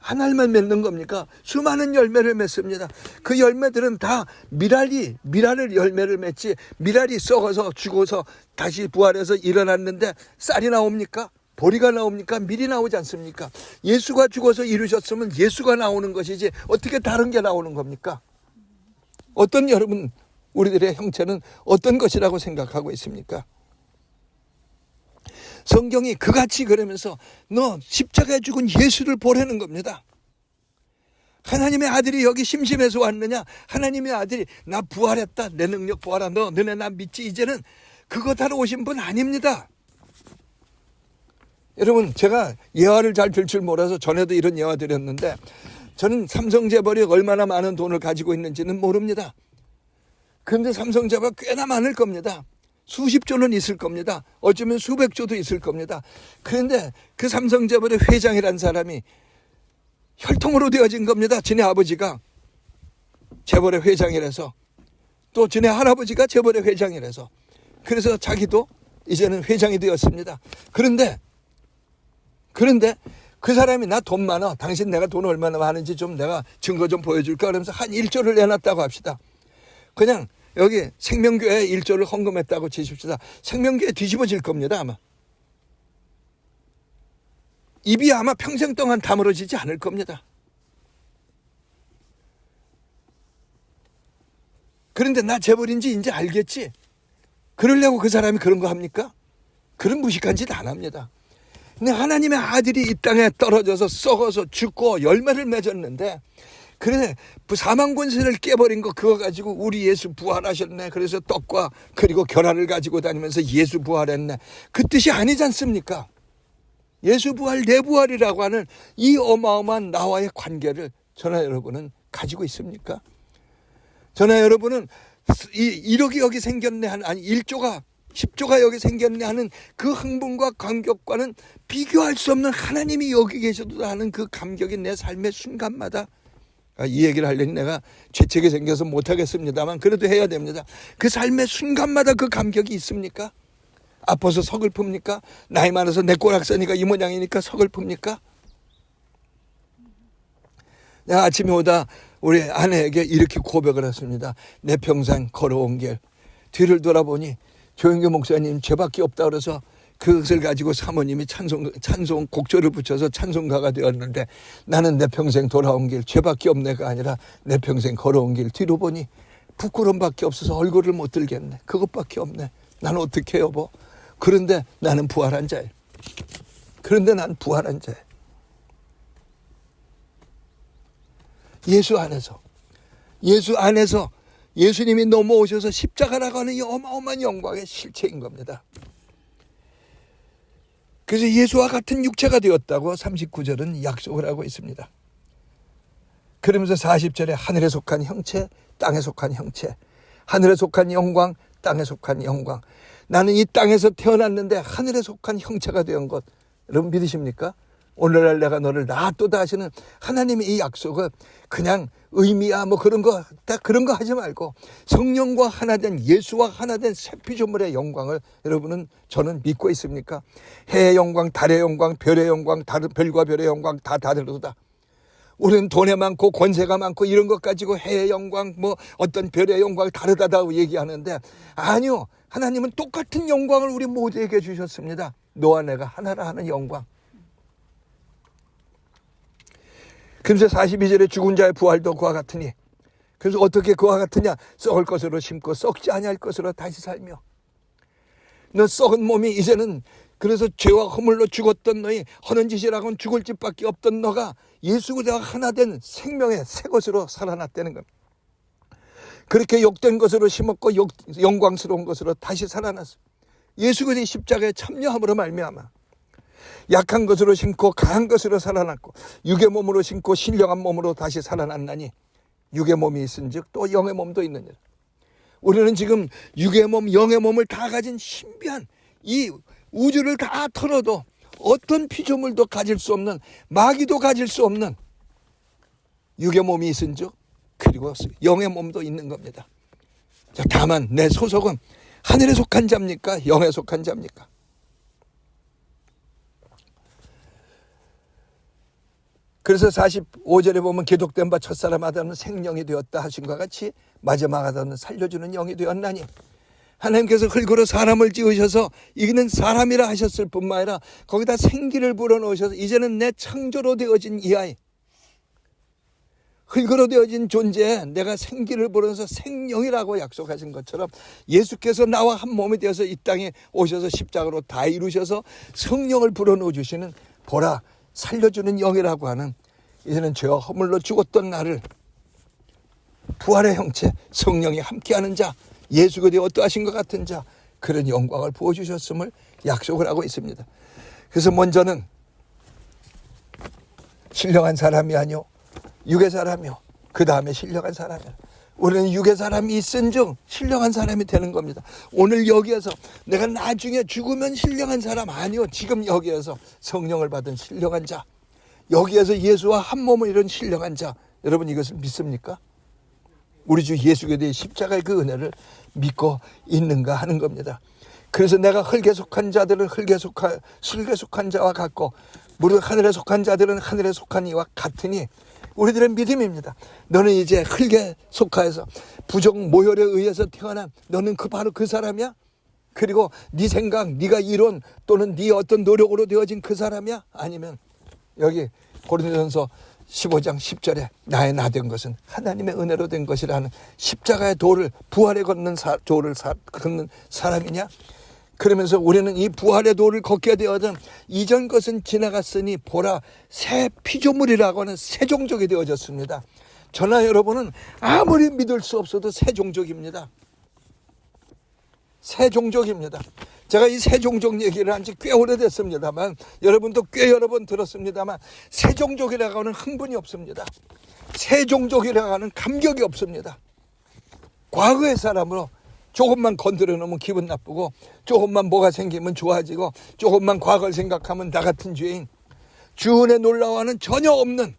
한 알만 맺는 겁니까? 수많은 열매를 맺습니다. 그 열매들은 다 밀알을 열매를 맺지, 밀알이 썩어서 죽어서 다시 부활해서 일어났는데 쌀이 나옵니까? 보리가 나옵니까? 밀이 나오지 않습니까? 예수가 죽어서 이루셨으면 예수가 나오는 것이지 어떻게 다른 게 나오는 겁니까? 여러분, 우리들의 형체는 어떤 것이라고 생각하고 있습니까? 성경이 그같이 그러면서 너 십자가에 죽은 예수를 보라는 겁니다. 하나님의 아들이 여기 심심해서 왔느냐? 하나님의 아들이 나 부활했다. 내 능력 보아라. 너네 나 믿지? 이제는 그것 하러 오신 분 아닙니다. 여러분, 제가 예화를 잘 들 줄 몰라서 전에도 이런 예화 드렸는데 저는 삼성재벌이 얼마나 많은 돈을 가지고 있는지는 모릅니다. 그런데 삼성재벌 꽤나 많을 겁니다. 수십조는 있을 겁니다. 어쩌면 수백조도 있을 겁니다. 그런데 그 삼성재벌의 회장이란 사람이 혈통으로 되어진 겁니다. 지네 아버지가 재벌의 회장이라서, 또 지네 할아버지가 재벌의 회장이라서, 그래서 자기도 이제는 회장이 되었습니다. 그런데 그 사람이 나 돈 많아, 당신 내가 돈 얼마나 많은지 좀 내가 증거 좀 보여줄까 그러면서 한 1조를 내놨다고 합시다. 그냥 여기 생명교회에 1조를 헌금했다고 치십시다. 생명교회 뒤집어질 겁니다. 아마 입이 아마 평생 동안 다물어지지 않을 겁니다. 그런데 나 재벌인지 이제 알겠지? 그러려고 그 사람이 그런 거 합니까? 그런 무식한 짓 안 합니다. 근데 하나님의 아들이 이 땅에 떨어져서 썩어서 죽고 열매를 맺었는데, 그래 사망 권세를 깨버린 거 그거 가지고 우리 예수 부활하셨네, 그래서 떡과 그리고 계란을 가지고 다니면서 예수 부활했네, 그 뜻이 아니지 않습니까? 예수 부활, 내 부활이라고 하는 이 어마어마한 나와의 관계를 저나 여러분은 가지고 있습니까? 저나 여러분은 1억이 여기 생겼네 하는, 아니 1조가 10조가 여기 생겼네 하는 그 흥분과 감격과는 비교할 수 없는 하나님이 여기 계셔도 하는 그 감격이 내 삶의 순간마다, 이 얘기를 하려니 내가 죄책이 생겨서 못하겠습니다만 그래도 해야 됩니다. 그 삶의 순간마다 그 감격이 있습니까? 아파서 서글픕니까? 나이 많아서 내 꼬락서니까 이 모양이니까 서글픕니까? 내가 아침에 오다 우리 아내에게 이렇게 고백을 했습니다. 내 평생 걸어온 길 뒤를 돌아보니 조영교 목사님 죄밖에 없다 그래서 그것을 가지고 사모님이 찬송 곡조를 붙여서 찬송가가 되었는데, 나는 내 평생 돌아온 길 죄밖에 없네가 아니라 내 평생 걸어온 길 뒤로 보니 부끄러움밖에 없어서 얼굴을 못 들겠네. 그것밖에 없네. 나는 어떻게 해요, 여보? 그런데 나는 부활한 자예요. 그런데 난 부활한 자예요. 예수 안에서 예수님이 넘어오셔서 십자가라고 하는 이 어마어마한 영광의 실체인 겁니다. 그래서 예수와 같은 육체가 되었다고 39절은 약속을 하고 있습니다. 그러면서 40절에 하늘에 속한 형체, 땅에 속한 형체, 하늘에 속한 영광, 땅에 속한 영광. 나는 이 땅에서 태어났는데 하늘에 속한 형체가 된 것, 여러분 믿으십니까? 오늘날 내가 너를 낳았도다 하시는 하나님의 이 약속은 그냥 의미야 뭐 그런 거 하지 말고 성령과 하나된 예수와 하나된 새 피조물의 영광을 여러분은 저는 믿고 있습니까? 해의 영광, 달의 영광, 별의 영광, 별과 별의 영광 다 다르다. 우리는 돈에 많고 권세가 많고 이런 것 가지고 해의 영광 뭐 어떤 별의 영광 다르다고 얘기하는데 아니요. 하나님은 똑같은 영광을 우리 모두에게 주셨습니다. 너와 내가 하나라 하는 영광. 금세 42절에 죽은 자의 부활도 그와 같으니 그래서 어떻게 그와 같으냐 썩을 것으로 심고 썩지 아니할 것으로 다시 살며 너 썩은 몸이 이제는 그래서 죄와 허물로 죽었던 너희 허는 짓이라고는 죽을 짓밖에 없던 너가 예수 그리스도와 하나 된 생명의 새 것으로 살아났다는 겁니다. 그렇게 욕된 것으로 심었고 영광스러운 것으로 다시 살아났어. 예수 그리스도의 십자가에 참여함으로 말미암아 약한 것으로 심고 강한 것으로 살아났고 육의 몸으로 심고 신령한 몸으로 다시 살아났나니 육의 몸이 있은즉 또 영의 몸도 있느니라. 우리는 지금 육의 몸, 영의 몸을 다 가진 신비한 이 우주를 다 털어도 어떤 피조물도 가질 수 없는 마귀도 가질 수 없는 육의 몸이 있은즉 그리고 영의 몸도 있는 겁니다. 자, 다만 내 소속은 하늘에 속한 자입니까? 영에 속한 자입니까? 그래서 45절에 보면 기독된 바 첫사람 아담은 생명이 되었다 하신 것 같이 마지막 아담은 살려주는 영이 되었나니 하나님께서 흙으로 사람을 지으셔서 이는 사람이라 하셨을 뿐만 아니라 거기다 생기를 불어넣으셔서 이제는 내 창조로 되어진 이 아이 흙으로 되어진 존재에 내가 생기를 불어넣어서 생명이라고 약속하신 것처럼 예수께서 나와 한 몸이 되어서 이 땅에 오셔서 십자가로 다 이루셔서 성령을 불어넣어 주시는 보라 살려주는 영이라고 하는 이제는 죄와 허물로 죽었던 나를 부활의 형체 성령이 함께하는 자 예수 그리스도 어떠하신 것 같은 자 그런 영광을 부어주셨음을 약속을 하고 있습니다. 그래서 먼저는 신령한 사람이 아니요 육의 사람이요 그 다음에 신령한 사람이요. 우리는 육의 사람이 있은즉 신령한 사람이 되는 겁니다. 오늘 여기에서 내가 나중에 죽으면 신령한 사람 아니요 지금 여기에서 성령을 받은 신령한 자 여기에서 예수와 한 몸을 이룬 신령한 자 여러분 이것을 믿습니까? 우리 주 예수 그리스도의 십자가의 그 은혜를 믿고 있는가 하는 겁니다. 그래서 내가 흙에 속한 자들은 흙에 속한 자와 같고 무릇 하늘에 속한 자들은 하늘에 속한 이와 같으니 우리들의 믿음입니다. 너는 이제 흙에 속하여서 부정 모혈에 의해서 태어난 너는 바로 그 사람이야? 그리고 네 생각, 네가 이론 또는 네 어떤 노력으로 되어진 그 사람이야? 아니면 여기 고린도전서 15장 10절에 나의 나 된 것은 하나님의 은혜로 된 것이라는 십자가의 도를 부활에 걷는 도를 걷는 사람이냐? 그러면서 우리는 이 부활의 도를 걷게 되어든 이전 것은 지나갔으니 보라 새 피조물이라고 하는 새 종족이 되어졌습니다. 저나 여러분은 아무리 믿을 수 없어도 새 종족입니다. 새 종족입니다. 제가 이 새 종족 얘기를 한 지 꽤 오래됐습니다만 여러분도 꽤 여러 번 들었습니다만 새 종족이라고 하는 흥분이 없습니다. 새 종족이라고 하는 감격이 없습니다. 과거의 사람으로 조금만 건드려 놓으면 기분 나쁘고 조금만 뭐가 생기면 좋아지고 조금만 과거를 생각하면 나 같은 죄인 주 은혜 놀라워하는 전혀 없는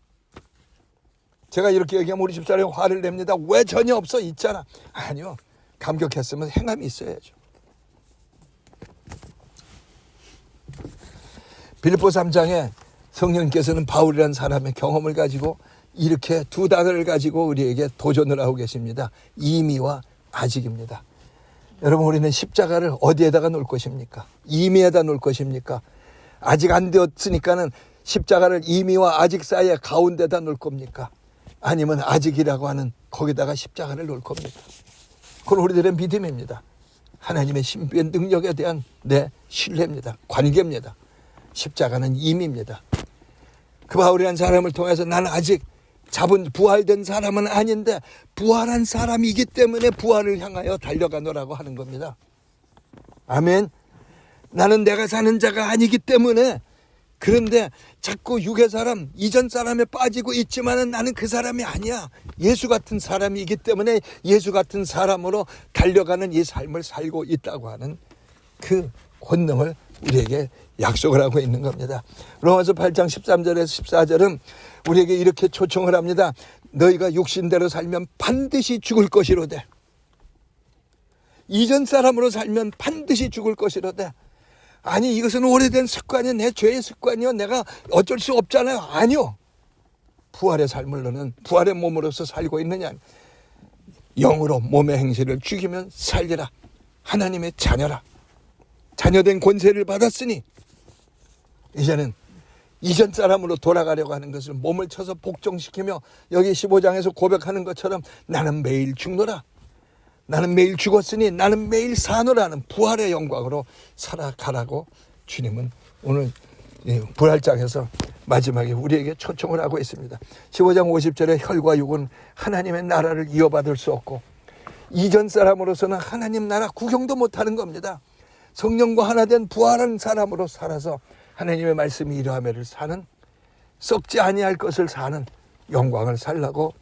제가 이렇게 얘기하면 우리 집사람이 화를 냅니다. 왜 전혀 없어? 있잖아. 아니요. 감격했으면 행함이 있어야죠. 빌립보 3장에 성령께서는 바울이라는 사람의 경험을 가지고 이렇게 두 단어를 가지고 우리에게 도전을 하고 계십니다. 이미와 아직입니다. 여러분 우리는 십자가를 어디에다가 놓을 것입니까? 이미에다 놓을 것입니까? 아직 안 되었으니까는 십자가를 이미와 아직 사이에 가운데다 놓을 겁니까? 아니면 아직이라고 하는 거기다가 십자가를 놓을 겁니까? 그건 우리들의 믿음입니다. 하나님의 신비한 능력에 대한 내 신뢰입니다. 관계입니다. 십자가는 임입니다. 그 바울이라는 사람을 통해서 나는 아직 부활된 사람은 아닌데 부활한 사람이기 때문에 부활을 향하여 달려가노라고 하는 겁니다. 아멘. 나는 내가 사는 자가 아니기 때문에 그런데 자꾸 육의 사람, 이전 사람에 빠지고 있지만은 나는 그 사람이 아니야. 예수 같은 사람이기 때문에 예수 같은 사람으로 달려가는 이 삶을 살고 있다고 하는 그 권능을 우리에게 약속을 하고 있는 겁니다. 로마서 8장 13절에서 14절은 우리에게 이렇게 초청을 합니다. 너희가 육신대로 살면 반드시 죽을 것이로되, 이전 사람으로 살면 반드시 죽을 것이로되. 아니, 이것은 오래된 습관이요, 내 죄의 습관이요, 내가 어쩔 수 없잖아요. 아니요, 부활의 삶을 너는 부활의 몸으로서 살고 있느냐. 영으로 몸의 행실을 죽이면 살리라. 하나님의 자녀라. 자녀된 권세를 받았으니 이제는 이전 사람으로 돌아가려고 하는 것을 몸을 쳐서 복종시키며, 여기 15장에서 고백하는 것처럼 나는 매일 죽노라, 나는 매일 죽었으니 나는 매일 사노라는 부활의 영광으로 살아가라고 주님은 오늘 부활장에서 마지막에 우리에게 초청을 하고 있습니다. 15장 50절에 혈과 육은 하나님의 나라를 이어받을 수 없고 이전 사람으로서는 하나님 나라 구경도 못하는 겁니다. 성령과 하나 된 부활한 사람으로 살아서 하나님의 말씀이 이러하매를 사는, 썩지 아니할 것을 사는 영광을 살라고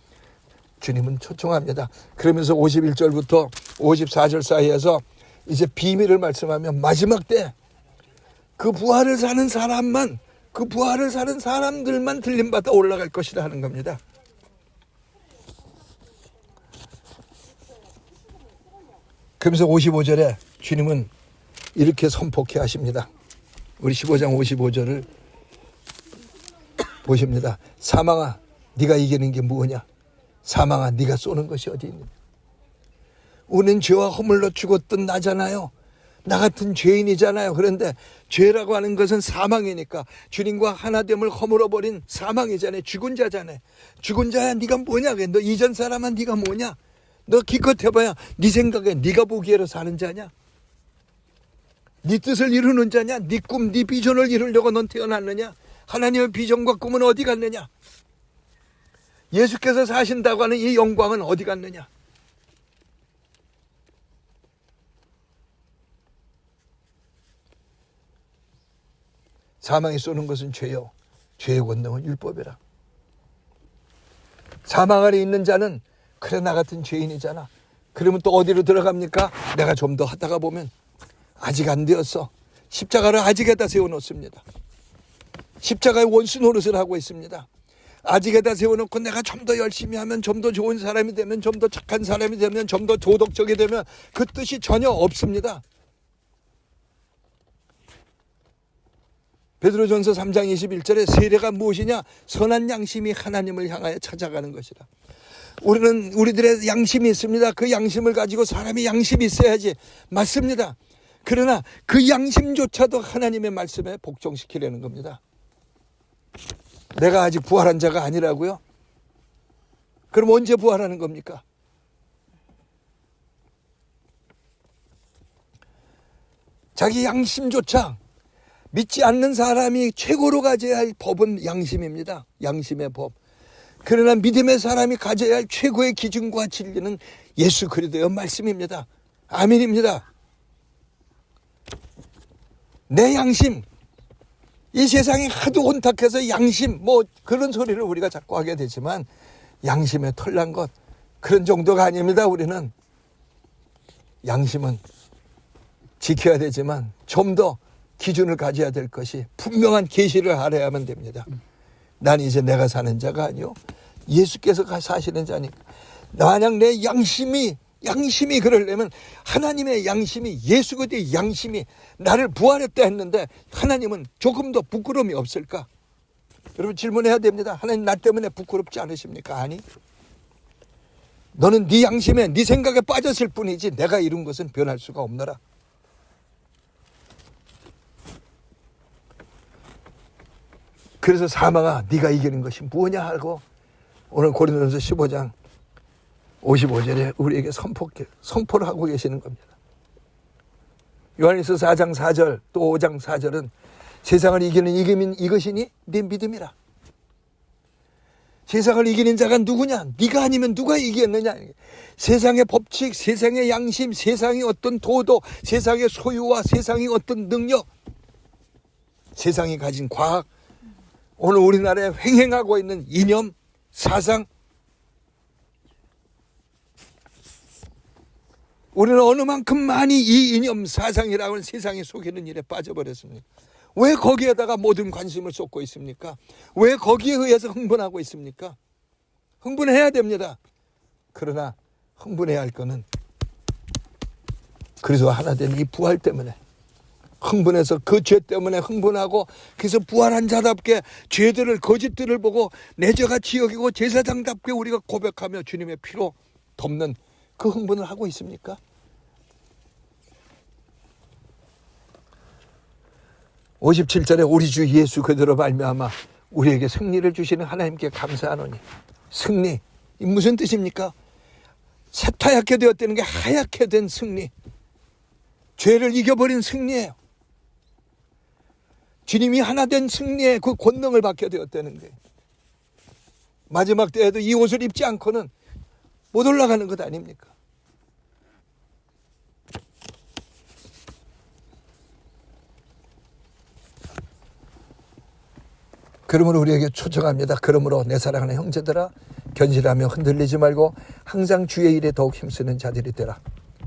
주님은 초청합니다. 그러면서 51절부터 54절 사이에서 이제 비밀을 말씀하며 마지막 때 그 부활을 사는 사람만, 그 부활을 사는 사람들만 들림받아 올라갈 것이라 하는 겁니다. 그러면서 55절에 주님은 이렇게 선포케 하십니다. 우리 15장 55절을 보십니다. 사망아, 네가 이기는 게 무엇이냐? 사망아, 네가 쏘는 것이 어디 있느냐? 우리는 죄와 허물로 죽었던 나잖아요. 나 같은 죄인이잖아요. 그런데 죄라고 하는 것은 사망이니까 주님과 하나됨을 허물어버린 사망이잖아요. 죽은 자잖아요. 죽은 자야 네가 뭐냐? 너 이전 사람은 네가 뭐냐? 너 기껏 해봐야 네 생각에 네가 보기에로 사는 자냐? 네 뜻을 이루는 자냐? 네 꿈, 네 비전을 이루려고 넌 태어났느냐? 하나님의 비전과 꿈은 어디 갔느냐? 예수께서 사신다고 하는 이 영광은 어디 갔느냐? 사망이 쏘는 것은 죄요, 죄의 권능은 율법이라. 사망 아래 있는 자는 그래 나 같은 죄인이잖아. 그러면 또 어디로 들어갑니까? 내가 좀 더 하다가 보면 아직 안 되었어. 십자가를 아직에다 세워놓습니다. 십자가의 원수 노릇을 하고 있습니다. 아직에다 세워놓고 내가 좀 더 열심히 하면, 좀 더 좋은 사람이 되면, 좀 더 착한 사람이 되면, 좀 더 도덕적이 되면 그 뜻이 전혀 없습니다. 베드로전서 3장 21절에 세례가 무엇이냐? 선한 양심이 하나님을 향하여 찾아가는 것이라. 우리들의 양심이 있습니다. 그 양심을 가지고 사람이 양심이 있어야지. 맞습니다. 그러나 그 양심조차도 하나님의 말씀에 복종시키려는 겁니다. 내가 아직 부활한 자가 아니라고요? 그럼 언제 부활하는 겁니까? 자기 양심조차 믿지 않는 사람이 최고로 가져야 할 법은 양심입니다. 양심의 법. 그러나 믿음의 사람이 가져야 할 최고의 기준과 진리는 예수 그리스도의 말씀입니다. 아멘입니다. 내 양심, 이 세상이 하도 혼탁해서 양심 그런 소리를 우리가 자꾸 하게 되지만 양심에 털난 것 그런 정도가 아닙니다. 우리는 양심은 지켜야 되지만 좀 더 기준을 가져야 될 것이 분명한 계시를 알아야만 됩니다. 난 이제 내가 사는 자가 아니요 예수께서 사시는 자니까. 만약 내 양심이 그러려면 하나님의 양심이, 예수 그리스도의 양심이 나를 부활했다 했는데 하나님은 조금 더 부끄러움이 없을까? 여러분 질문해야 됩니다. 하나님 나 때문에 부끄럽지 않으십니까? 아니. 너는 네 양심에 네 생각에 빠졌을 뿐이지 내가 이룬 것은 변할 수가 없노라. 그래서 사망아 네가 이기는 것이 무엇냐 하고 오늘 고린도전서 15장 55절에 우리에게 선포를 하고 계시는 겁니다. 요한일서 4장 4절 또 5장 4절은 세상을 이기는 이것이니 네 믿음이라. 세상을 이기는 자가 누구냐? 네가 아니면 누가 이기겠느냐? 세상의 법칙, 세상의 양심, 세상의 어떤 도덕, 세상의 소유와 세상의 어떤 능력, 세상이 가진 과학, 오늘 우리나라에 횡행하고 있는 이념, 사상, 우리는 어느 만큼 많이 이 이념 사상이라고 하는 세상에 속이는 일에 빠져버렸습니까? 왜 거기에다가 모든 관심을 쏟고 있습니까? 왜 거기에 의해서 흥분하고 있습니까? 흥분해야 됩니다. 그러나 흥분해야 할 거는 그래서 하나 된 이 부활 때문에 흥분해서 그 죄 때문에 흥분하고 그래서 부활한 자답게 죄들을 거짓들을 보고 내 죄가 지역이고 제사장답게 우리가 고백하며 주님의 피로 덮는 그 흥분을 하고 있습니까? 57절에 우리 주 예수 그대로 말미암아 우리에게 승리를 주시는 하나님께 감사하노니. 승리, 이 무슨 뜻입니까? 새하얗게 되었다는 게 하얗게 된 승리, 죄를 이겨버린 승리예요. 주님이 하나 된 승리의 그 권능을 받게 되었다는 거예요. 마지막 때에도 이 옷을 입지 않고는 못 올라가는 것 아닙니까? 그러므로 우리에게 초청합니다. 그러므로 내 사랑하는 형제들아, 견실하며 흔들리지 말고 항상 주의 일에 더욱 힘쓰는 자들이 되라.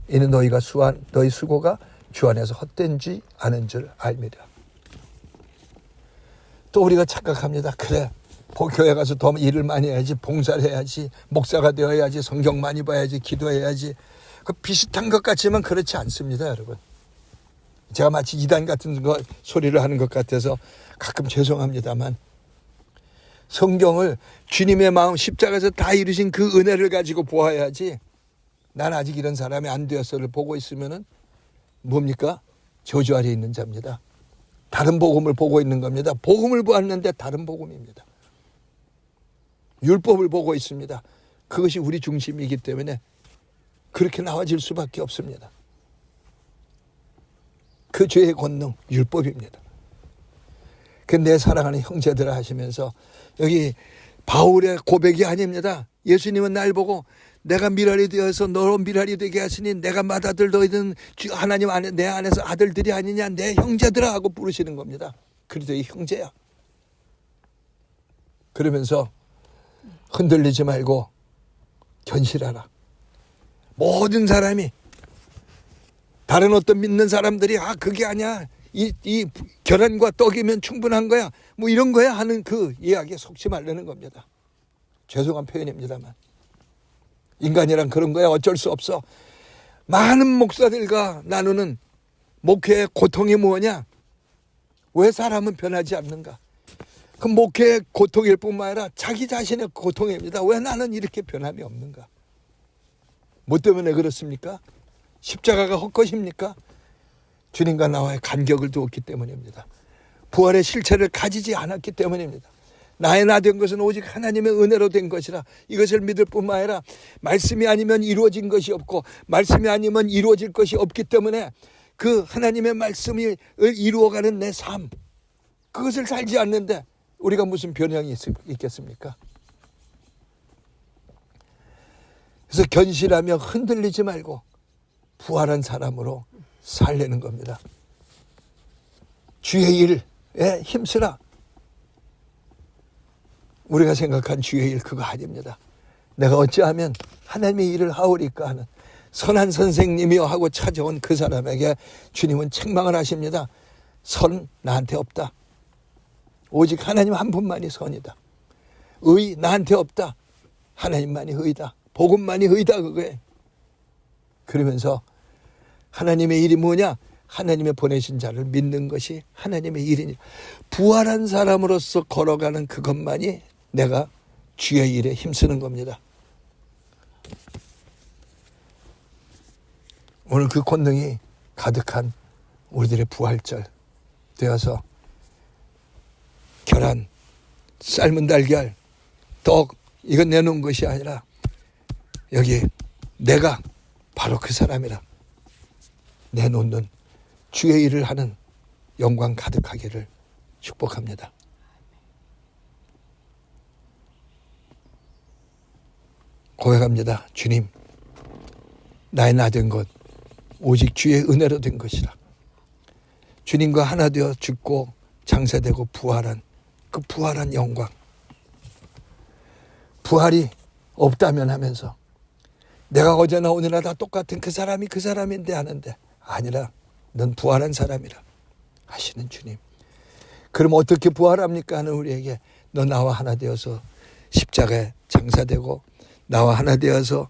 이는 너희 수고가 주 안에서 헛된지 않은 줄 알미라. 또 우리가 착각합니다. 그래, 교회 가서 더 일을 많이 해야지, 봉사를 해야지, 목사가 되어야지, 성경 많이 봐야지, 기도해야지. 그 비슷한 것 같지만 그렇지 않습니다, 여러분. 제가 마치 이단 같은 거 소리를 하는 것 같아서 가끔 죄송합니다만, 성경을 주님의 마음 십자가에서 다 이루신 그 은혜를 가지고 보아야지, 난 아직 이런 사람이 안 되었어를 보고 있으면은 뭡니까? 저주 아래 있는 자입니다. 다른 복음을 보고 있는 겁니다. 복음을 보았는데 다른 복음입니다. 율법을 보고 있습니다. 그것이 우리 중심이기 때문에 그렇게 나와질 수밖에 없습니다. 그 죄의 권능, 율법입니다. 그 내 사랑하는 형제들아 하시면서 여기 바울의 고백이 아닙니다. 예수님은 날 보고 내가 미랄이 되어서 너로 미랄이 되게 하시니 내가 맏아들 너희는 하나님 안에 내 안에서 아들들이 아니냐, 내 형제들아 하고 부르시는 겁니다. 그래도 이 형제야. 그러면서 흔들리지 말고 견실하라. 모든 사람이, 다른 어떤 믿는 사람들이 그게 아니야, 이 계란과 떡이면 충분한 거야, 뭐 이런 거야 하는 그 이야기에 속지 말라는 겁니다. 죄송한 표현입니다만 인간이란 그런 거야. 어쩔 수 없어. 많은 목사들과 나누는 목회의 고통이 뭐냐? 왜 사람은 변하지 않는가? 그 목회의 고통일 뿐만 아니라 자기 자신의 고통입니다. 왜 나는 이렇게 변함이 없는가? 뭐 때문에 그렇습니까? 십자가가 헛것입니까? 주님과 나와의 간격을 두었기 때문입니다. 부활의 실체를 가지지 않았기 때문입니다. 나의 나 된 것은 오직 하나님의 은혜로 된 것이라. 이것을 믿을 뿐만 아니라 말씀이 아니면 이루어진 것이 없고 말씀이 아니면 이루어질 것이 없기 때문에 그 하나님의 말씀을 이루어가는 내 삶, 그것을 살지 않는데 우리가 무슨 변형이 있겠습니까? 그래서 견실하며 흔들리지 말고 부활한 사람으로 살려는 겁니다. 주의 일에 힘쓰라. 우리가 생각한 주의 일 그거 아닙니다. 내가 어찌하면 하나님의 일을 하오리까 하는 선한 선생님이여 하고 찾아온 그 사람에게 주님은 책망을 하십니다. 선 나한테 없다. 오직 하나님 한 분만이 선이다. 의 나한테 없다. 하나님만이 의다. 복음만이 의다, 그거예요. 그러면서 하나님의 일이 뭐냐? 하나님의 보내신 자를 믿는 것이 하나님의 일이니, 부활한 사람으로서 걸어가는 그것만이 내가 주의 일에 힘쓰는 겁니다. 오늘 그 권능이 가득한 우리들의 부활절 되어서 계란, 삶은 달걀, 떡, 이건 내놓은 것이 아니라 여기 내가 바로 그 사람이라 내놓는 주의 일을 하는 영광 가득하기를 축복합니다. 고백합니다. 주님, 나의 나 된 것 오직 주의 은혜로 된 것이라. 주님과 하나 되어 죽고 장사되고 부활한 그 부활한 영광, 부활이 없다면 하면서 내가 어제나 오늘나 다 똑같은 그 사람이 그 사람인데 하는데 아니라 넌 부활한 사람이라 하시는 주님. 그럼 어떻게 부활합니까 하는 우리에게 너 나와 하나 되어서 십자가에 장사되고 나와 하나 되어서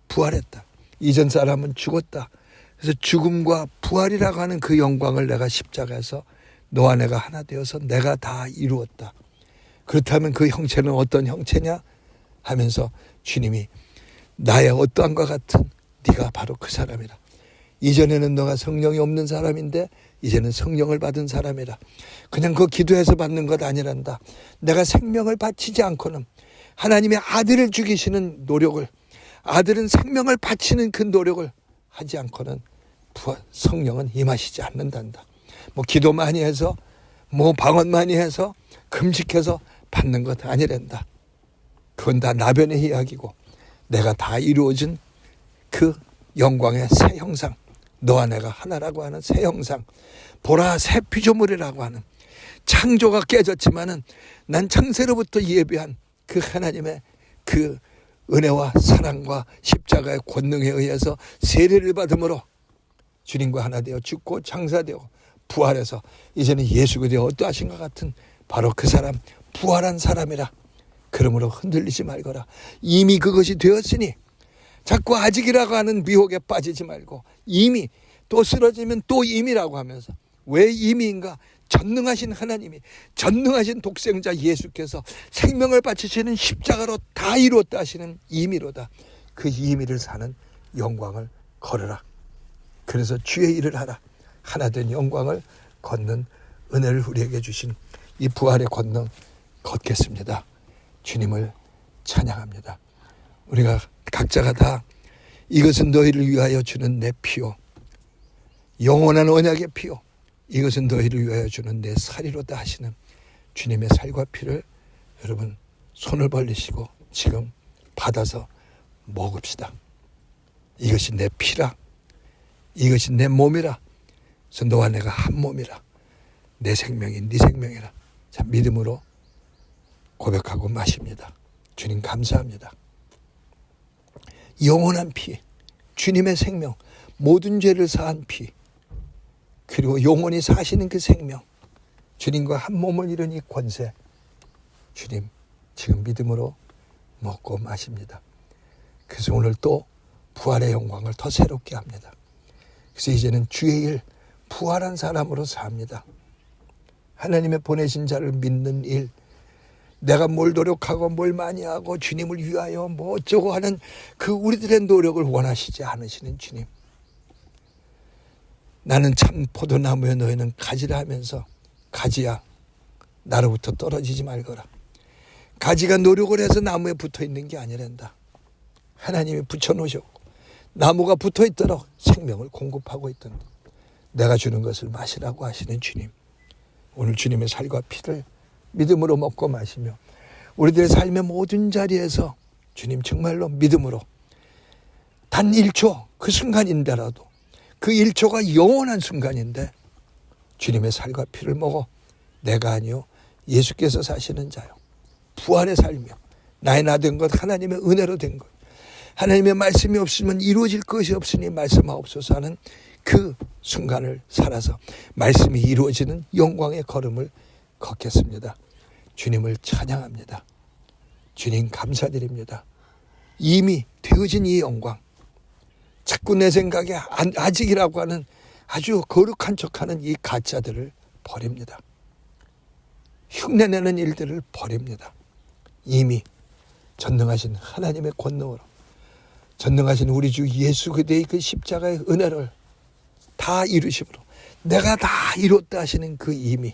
부활했다. 이전 사람은 죽었다. 그래서 죽음과 부활이라고 하는 그 영광을 내가 십자가에서 너와 내가 하나 되어서 내가 다 이루었다. 그렇다면 그 형체는 어떤 형체냐 하면서 주님이 나의 어떠함과 같은 네가 바로 그 사람이라. 이전에는 너가 성령이 없는 사람인데 이제는 성령을 받은 사람이라. 그냥 그 기도해서 받는 것 아니란다. 내가 생명을 바치지 않고는 하나님의 아들을 죽이시는 노력을, 아들은 생명을 바치는 그 노력을 하지 않고는 성령은 임하시지 않는단다. 뭐 기도 많이 해서 뭐 방언 많이 해서 금식해서 받는 것 아니란다. 그건 다 나변의 이야기고 내가 다 이루어진 그 영광의 새 형상, 너와 내가 하나라고 하는 새 형상, 보라 새 피조물이라고 하는, 창조가 깨졌지만은 난 창세로부터 예비한 그 하나님의 그 은혜와 사랑과 십자가의 권능에 의해서 세례를 받음으로 주님과 하나 되어 죽고 장사되고 부활해서 이제는 예수가 되어 어떠하신가 같은 바로 그 사람, 부활한 사람이라. 그러므로 흔들리지 말거라. 이미 그것이 되었으니 자꾸 아직이라고 하는 미혹에 빠지지 말고 이미, 또 쓰러지면 또 이미라고 하면서 왜 이미인가? 전능하신 하나님이, 전능하신 독생자 예수께서 생명을 바치시는 십자가로 다 이루었다 하시는 이미로다. 그 이미를 사는 영광을 걸으라. 그래서 주의 일을 하라. 하나된 영광을 걷는 은혜를 우리에게 주신 이 부활의 권능 걷겠습니다. 주님을 찬양합니다. 우리가 각자가 다 이것은 너희를 위하여 주는 내 피요, 영원한 언약의 피요, 이것은 너희를 위하여 주는 내 살이로다 하시는 주님의 살과 피를 여러분 손을 벌리시고 지금 받아서 먹읍시다. 이것이 내 피라, 이것이 내 몸이라. 그래서 너와 내가 한 몸이라. 내 생명이 네 생명이라. 자, 믿음으로 고백하고 마십니다. 주님 감사합니다. 영원한 피, 주님의 생명, 모든 죄를 사한 피, 그리고 영원히 사시는 그 생명, 주님과 한 몸을 이룬 이 권세, 주님 지금 믿음으로 먹고 마십니다. 그래서 오늘 또 부활의 영광을 더 새롭게 합니다. 그래서 이제는 주의 일, 부활한 사람으로 삽니다. 하나님의 보내신 자를 믿는 일, 내가 뭘 노력하고 뭘 많이 하고 주님을 위하여 뭐 어쩌고 하는 그 우리들의 노력을 원하시지 않으시는 주님. 나는 참 포도나무에 너희는 가지라 하면서 가지야 나로부터 떨어지지 말거라. 가지가 노력을 해서 나무에 붙어 있는 게 아니란다. 하나님이 붙여놓으셨고 나무가 붙어 있도록 생명을 공급하고 있던 내가 주는 것을 마시라고 하시는 주님. 오늘 주님의 살과 피를 믿음으로 먹고 마시며 우리들의 삶의 모든 자리에서 주님 정말로 믿음으로 단 1초 그 순간인데라도 그 1초가 영원한 순간인데 주님의 살과 피를 먹어 내가 아니요 예수께서 사시는 자요 부활의 삶이요 나의 나 된 것 하나님의 은혜로 된 것 하나님의 말씀이 없으면 이루어질 것이 없으니 말씀하옵소서 하는 그 순간을 살아서 말씀이 이루어지는 영광의 걸음을 걷겠습니다. 주님을 찬양합니다. 주님 감사드립니다. 이미 되어진 이 영광, 자꾸 내 생각에 아직이라고 하는 아주 거룩한 척하는 이 가짜들을 버립니다. 흉내내는 일들을 버립니다. 이미 전능하신 하나님의 권능으로 전능하신 우리 주 예수 그대의 그 십자가의 은혜를 다 이루심으로 내가 다 이뤘다 하시는 그 이미,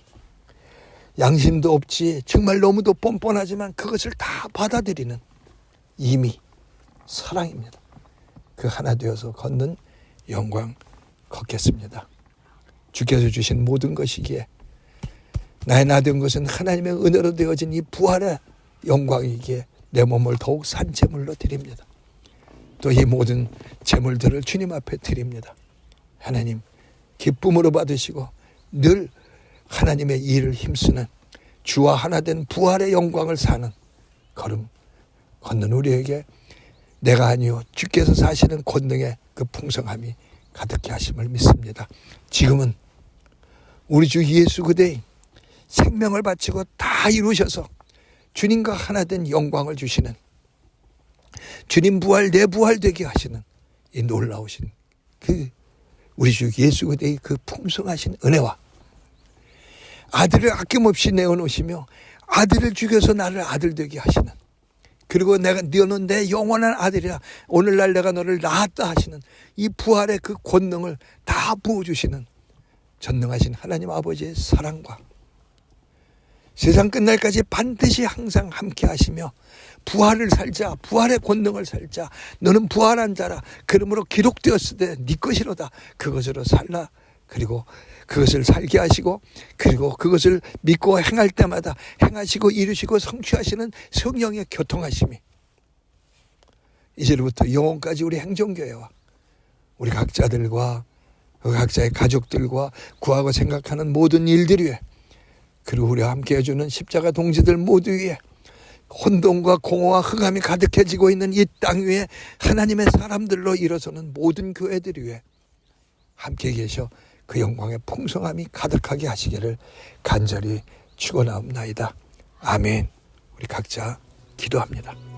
양심도 없지 정말 너무도 뻔뻔하지만 그것을 다 받아들이는 이미 사랑입니다. 그 하나 되어서 걷는 영광 걷겠습니다. 주께서 주신 모든 것이기에 나의 나 된 것은 하나님의 은혜로 되어진 이 부활의 영광이기에 내 몸을 더욱 산제물로 드립니다. 또 이 모든 제물들을 주님 앞에 드립니다. 하나님 기쁨으로 받으시고 늘 하나님의 일을 힘쓰는 주와 하나 된 부활의 영광을 사는 걸음 걷는 우리에게 내가 아니요 주께서 사시는 권능의 그 풍성함이 가득히 하심을 믿습니다. 지금은 우리 주 예수 그대의 생명을 바치고 다 이루셔서 주님과 하나 된 영광을 주시는, 주님 부활 내 부활 되게 하시는 이 놀라우신 그 우리 주 예수 그대의 그 풍성하신 은혜와 아들을 아낌없이 내어놓으시며 아들을 죽여서 나를 아들 되게 하시는, 그리고 너는 내 영원한 아들이라 오늘날 내가 너를 낳았다 하시는 이 부활의 그 권능을 다 부어주시는 전능하신 하나님 아버지의 사랑과 세상 끝날까지 반드시 항상 함께 하시며 부활을 살자, 부활의 권능을 살자, 너는 부활한 자라, 그러므로 기록되었으되 네 것이로다, 그것으로 살라, 그리고 그것을 살게 하시고 그리고 그것을 믿고 행할 때마다 행하시고 이루시고 성취하시는 성령의 교통하심이 이제부터 영원까지 우리 행정교회와 우리 각자들과 각자의 가족들과 구하고 생각하는 모든 일들 위에, 그리고 우리와 함께 해주는 십자가 동지들 모두 위에, 혼돈과 공허와 흑암이 가득해지고 있는 이 땅 위에 하나님의 사람들로 일어서는 모든 교회들 위에 함께 계셔 그 영광의 풍성함이 가득하게 하시기를 간절히 축원하옵나이다. 아멘. 우리 각자 기도합니다.